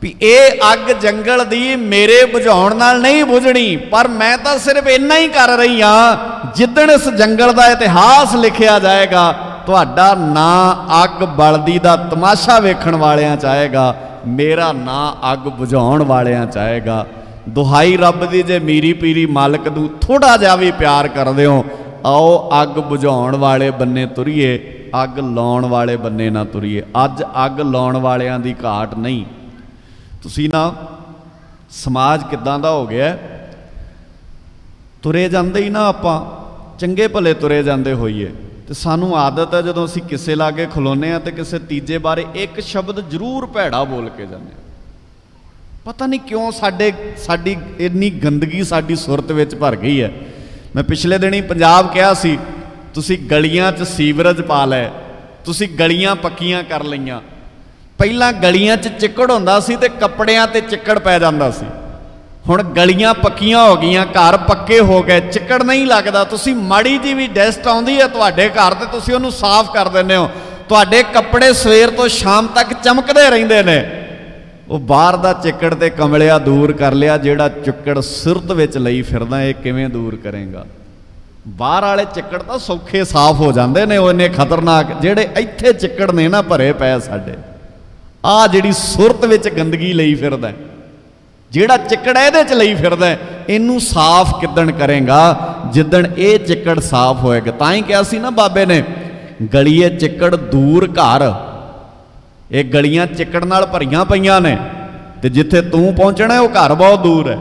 ਵੀ ਇਹ ਅੱਗ ਜੰਗਲ ਦੀ ਮੇਰੇ ਬੁਝਾਉਣ ਨਾਲ ਨਹੀਂ ਬੁਝਣੀ। ਪਰ ਮੈਂ ਤਾਂ ਸਿਰਫ ਇੰਨਾ ਹੀ ਕਰ ਰਹੀ ਹਾਂ, ਜਿੱਦਣ ਇਸ ਜੰਗਲ ਦਾ ਇਤਿਹਾਸ ਲਿਖਿਆ ਜਾਏਗਾ ਤੁਹਾਡਾ ਨਾਂ ਅੱਗ ਬਲਦੀ ਦਾ ਤਮਾਸ਼ਾ ਵੇਖਣ ਵਾਲਿਆਂ 'ਚ ਆਏਗਾ, ਮੇਰਾ ਨਾਂ ਅੱਗ ਬੁਝਾਉਣ ਵਾਲਿਆਂ 'ਚ ਆਏਗਾ। ਦੁਹਾਈ ਰੱਬ ਦੀ, ਜੇ ਮੀਰੀ ਪੀਰੀ ਮਾਲਕ ਨੂੰ ਥੋੜਾ ਜਿਹਾ ਵੀ ਪਿਆਰ ਕਰਦੇ ਹੋ, ਆਓ ਅੱਗ ਬੁਝਾਉਣ ਵਾਲੇ ਬੰਨੇ ਤੁਰੀਏ, ਅੱਗ ਲਾਉਣ ਵਾਲੇ ਬੰਨੇ ਨਾ ਤੁਰੀਏ। ਅੱਜ ਅੱਗ ਲਾਉਣ ਵਾਲਿਆਂ ਦੀ ਘਾਟ ਨਹੀਂ। ਤੁਸੀਂ ਨਾ ਸਮਾਜ ਕਿੱਦਾਂ ਦਾ ਹੋ ਗਿਆ, ਤੁਰੇ ਜਾਂਦੇ ਹੀ ਨਾ ਆਪਾਂ ਚੰਗੇ ਭਲੇ ਤੁਰੇ ਜਾਂਦੇ ਹੋਈਏ ਤੇ ਸਾਨੂੰ ਆਦਤ ਹੈ ਜਦੋਂ ਅਸੀਂ ਕਿਸੇ ਲਾਗੇ ਖਲੋਨੇ ਆ ਤੇ ਕਿਸੇ ਤੀਜੇ ਬਾਰੇ ਇੱਕ ਸ਼ਬਦ ਜ਼ਰੂਰ ਭੈੜਾ ਬੋਲ ਕੇ ਜਾਂਦੇ ਆ। ਪਤਾ ਨਹੀਂ ਕਿਉਂ ਸਾਡੀ ਇੰਨੀ ਗੰਦਗੀ ਸਾਡੀ ਸੁਰਤ ਵਿੱਚ ਭਰ ਗਈ ਹੈ। ਮੈਂ ਪਿਛਲੇ ਦਿਨੀ ਪੰਜਾਬ ਕਿਹਾ ਸੀ, ਤੁਸੀਂ ਗਲੀਆਂ 'ਚ ਸੀਵਰੇਜ ਪਾ ਲਏ, ਤੁਸੀਂ ਗਲੀਆਂ ਪੱਕੀਆਂ ਕਰ ਲਈਆਂ। ਪਹਿਲਾਂ ਗਲੀਆਂ 'ਚ ਚਿੱਕੜ ਹੁੰਦਾ ਸੀ ਤੇ ਕੱਪੜਿਆਂ ਤੇ ਚਿੱਕੜ ਪੈ ਜਾਂਦਾ ਸੀ। ਹੁਣ ਗਲੀਆਂ ਪੱਕੀਆਂ ਹੋ ਗਈਆਂ, ਘਰ ਪੱਕੇ ਹੋ ਗਏ, ਚਿੱਕੜ ਨਹੀਂ ਲੱਗਦਾ। ਤੁਸੀਂ ਮਾੜੀ ਜੀ ਵੀ ਡਸਟ ਆਉਂਦੀ ਹੈ ਤੁਹਾਡੇ ਘਰ ਤੇ ਤੁਸੀਂ ਉਹਨੂੰ ਸਾਫ਼ ਕਰ ਦਿੰਦੇ ਹੋ। ਤੁਹਾਡੇ ਕੱਪੜੇ ਸਵੇਰ ਤੋਂ ਸ਼ਾਮ ਤੱਕ ਚਮਕਦੇ ਰਹਿੰਦੇ ਨੇ। ਉਹ ਬਾਹਰ ਦਾ ਚਿੱਕੜ ਤੇ ਕਮਲਿਆ ਦੂਰ ਕਰ ਲਿਆ, ਜਿਹੜਾ ਚਿੱਕੜ ਸੁਰਤ ਵਿੱਚ ਲਈ ਫਿਰਦਾ ਇਹ ਕਿਵੇਂ ਦੂਰ ਕਰੇਗਾ? ਬਾਹਰ ਵਾਲੇ ਚਿੱਕੜ ਤਾਂ ਸੌਖੇ ਸਾਫ਼ ਹੋ ਜਾਂਦੇ ਨੇ, ਉਹ ਇੰਨੇ ਖਤਰਨਾਕ। ਜਿਹੜੇ ਇੱਥੇ ਚਿੱਕੜ ਨੇ ਨਾ ਭਰੇ ਪਏ ਸਾਡੇ, ਆਹ ਜਿਹੜੀ ਸੁਰਤ ਵਿੱਚ ਗੰਦਗੀ ਲਈ ਫਿਰਦਾ, ਜਿਹੜਾ ਚਿੱਕੜ ਇਹਦੇ 'ਚ ਲਈ ਫਿਰਦਾ, ਇਹਨੂੰ ਸਾਫ਼ ਕਿੱਦਣ ਕਰੇਗਾ? ਜਿੱਦਣ ਇਹ ਚਿੱਕੜ ਸਾਫ਼ ਹੋਏਗਾ। ਤਾਂ ਹੀ ਕਿਹਾ ਸੀ ਨਾ ਬਾਬੇ ਨੇ, ਗਲੀਏ ਚਿੱਕੜ ਦੂਰ ਘਰ। ਇਹ ਗਲੀਆਂ ਚਿੱਕੜ ਨਾਲ ਭਰੀਆਂ ਪਈਆਂ ਨੇ ਤੇ ਜਿੱਥੇ ਤੂੰ ਪਹੁੰਚਣਾ ਉਹ ਘਰ ਬਹੁਤ ਦੂਰ ਹੈ।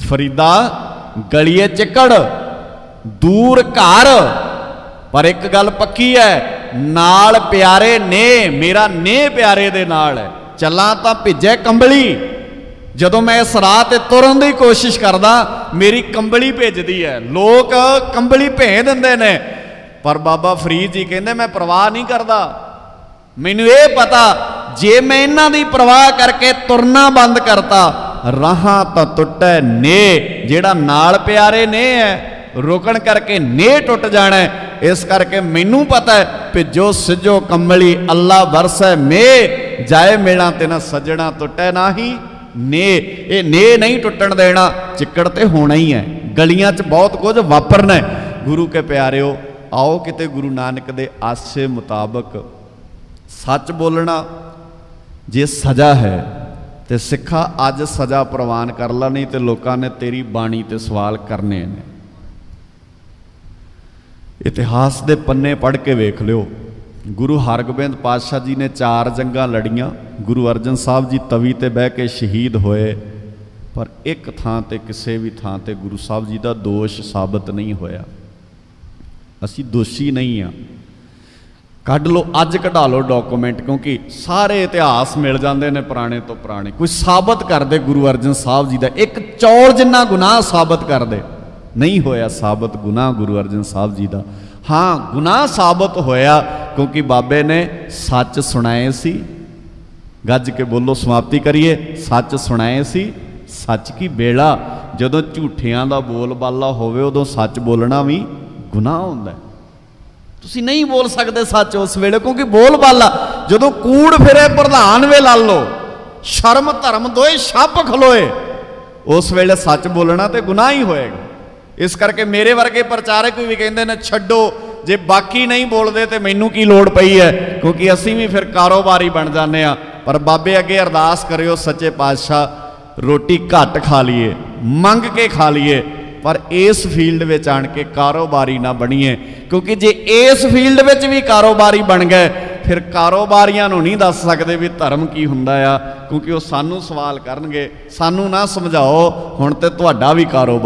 ਫਰੀਦਾ ਗਲੀਏ ਚਿੱਕੜ ਦੂਰ ਘਰ, ਪਰ ਇੱਕ ਗੱਲ ਪੱਕੀ ਹੈ, ਨਾਲ ਪਿਆਰੇ ਨੇ, ਮੇਰਾ ਨੇ ਪਿਆਰੇ ਦੇ ਨਾਲ ਹੈ। ਚੱਲਾਂ ਤਾਂ ਭਿੱਜੇ ਕੰਬਲੀ, ਜਦੋਂ ਮੈਂ ਇਸ ਰਾਹ ਤੇ ਤੁਰਨ ਦੀ ਕੋਸ਼ਿਸ਼ ਕਰਦਾ ਮੇਰੀ ਕੰਬਲੀ ਭਿੱਜਦੀ ਹੈ। ਲੋਕ ਕੰਬਲੀ ਭੇਜ ਦਿੰਦੇ ਨੇ, ਪਰ ਬਾਬਾ ਫਰੀਦ ਜੀ ਕਹਿੰਦੇ ਮੈਂ ਪਰਵਾਹ ਨਹੀਂ ਕਰਦਾ। ਮੈਨੂੰ ਇਹ ਪਤਾ, ਜੇ ਮੈਂ ਇਹਨਾਂ ਦੀ ਪਰਵਾਹ ਕਰਕੇ ਤੁਰਨਾ ਬੰਦ ਕਰਤਾ, ਰਾਹਾਂ ਤਾਂ ਟੁੱਟੇ ਨੇ, ਜਿਹੜਾ ਨਾਲ ਪਿਆਰੇ ਨੇ ਹੈ ਰੁਕਣ ਕਰਕੇ ਨੇ ਟੁੱਟ ਜਾਣਾ। ਇਸ ਕਰਕੇ ਮੈਨੂੰ ਪਤਾ ਹੈ, ਭਿੱਜੋ ਸਿੱਜੋ ਕੰਬਲੀ ਅੱਲਾ ਵਰਸੈ ਮੇ, ਜਾਏ ਮੇਲਾ ਤੇ ਨਾ ਸੱਜਣਾ ਟੁੱਟੇ ਨਾਹੀ ਨੇ। ਇਹ ਨੇ ਨਹੀਂ ਟੁੱਟਣ ਦੇਣਾ, ਚਿੱਕੜ ਤੇ ਹੋਣਾ ਹੀ ਹੈ। ਗਲੀਆਂ 'ਚ ਬਹੁਤ ਕੁਝ ਵਾਪਰਨਾ। ਗੁਰੂ ਕੇ ਪਿਆਰਿਓ, ਆਓ ਕਿਤੇ ਗੁਰੂ ਨਾਨਕ ਦੇ ਆਸੇ ਮੁਤਾਬਕ ਸੱਚ ਬੋਲਣਾ ਜੇ ਸਜ਼ਾ ਹੈ ਤੇ ਸਿੱਖਾ ਅੱਜ ਸਜ਼ਾ ਪ੍ਰਵਾਨ ਕਰ ਲਾ, ਨਹੀਂ ਤੇ ਲੋਕਾਂ ਨੇ ਤੇਰੀ ਬਾਣੀ ਤੇ ਸਵਾਲ ਕਰਨੇ ਨੇ। ਇਤਿਹਾਸ ਦੇ ਪੰਨੇ ਪੜ੍ਹ ਕੇ ਵੇਖ ਲਿਓ, ਗੁਰੂ ਹਰਗੋਬਿੰਦ ਪਾਤਸ਼ਾਹ ਜੀ ਨੇ 4 ਜੰਗਾਂ ਲੜੀਆਂ, ਗੁਰੂ ਅਰਜਨ ਸਾਹਿਬ ਜੀ ਤਵੀ ਤੇ ਬਹਿ ਕੇ ਸ਼ਹੀਦ ਹੋਏ, ਪਰ ਇੱਕ ਥਾਂ ਤੇ, ਕਿਸੇ ਵੀ ਥਾਂ ਤੇ ਗੁਰੂ ਸਾਹਿਬ ਜੀ ਦਾ ਦੋਸ਼ ਸਾਬਤ ਨਹੀਂ ਹੋਇਆ। ਅਸੀਂ ਦੋਸ਼ੀ ਨਹੀਂ ਹਾਂ। ਕੱਢ ਲਓ, ਅੱਜ ਕਢਾ ਲਓ ਡਾਕੂਮੈਂਟ, ਕਿਉਂਕਿ ਸਾਰੇ ਇਤਿਹਾਸ ਮਿਲ ਜਾਂਦੇ ਨੇ ਪੁਰਾਣੇ ਤੋਂ ਪੁਰਾਣੇ। ਕੋਈ ਸਾਬਤ ਕਰਦੇ ਗੁਰੂ ਅਰਜਨ ਸਾਹਿਬ ਜੀ ਦਾ ਇੱਕ ਚੌਲ ਜਿੰਨਾ ਗੁਨਾਹ ਸਾਬਤ ਕਰਦੇ, ਨਹੀਂ ਹੋਇਆ ਸਾਬਤ ਗੁਨਾਹ ਗੁਰੂ ਅਰਜਨ ਸਾਹਿਬ ਜੀ ਦਾ। ਹਾਂ, ਗੁਨਾਹ ਸਾਬਤ ਹੋਇਆ ਕਿਉਂਕਿ ਬਾਬੇ ਨੇ ਸੱਚ ਸੁਣਾਏ ਸੀ, ਗੱਜ ਕੇ ਬੋਲੋ, ਸਮਾਪਤੀ ਕਰੀਏ। ਸੱਚ ਸੁਣਾਏ ਸੀ सच की बेला, जदों झूठियां दा बोल बाला होवे उदों सच बोलना भी गुनाह हुंदा है। तुसीं नहीं बोल सकते सच उस वेले, क्योंकि बोल बाला जदों कूड़ फिरे प्रधान वे ला लो, शर्म धर्म दोए छप खलोए, उस वेले सच बोलना तो गुनाह ही होएगा। इस करके मेरे वर्गे प्रचारक भी कहते हैं छड्डो, जे बाकी नहीं बोलते तो मैनू की लोड़ पई है, क्योंकि असीं भी फिर कारोबारी बन जाने आ। पर बाबे अगे अरदास करियो, सच्चे पातशाह रोटी घट खा लीए, मंग के खा लीए, पर इस फील्ड में आन के कारोबारी ना बनीए, क्योंकि जे इस फील्ड में भी कारोबारी बन गए फिर कारोबारियां नूं नहीं दस सकते भी धर्म की हुंदा आ, क्योंकि वो सानू सवाल करनगे, सानू ना समझाओ, हुण ते तुहाडा भी कारोबार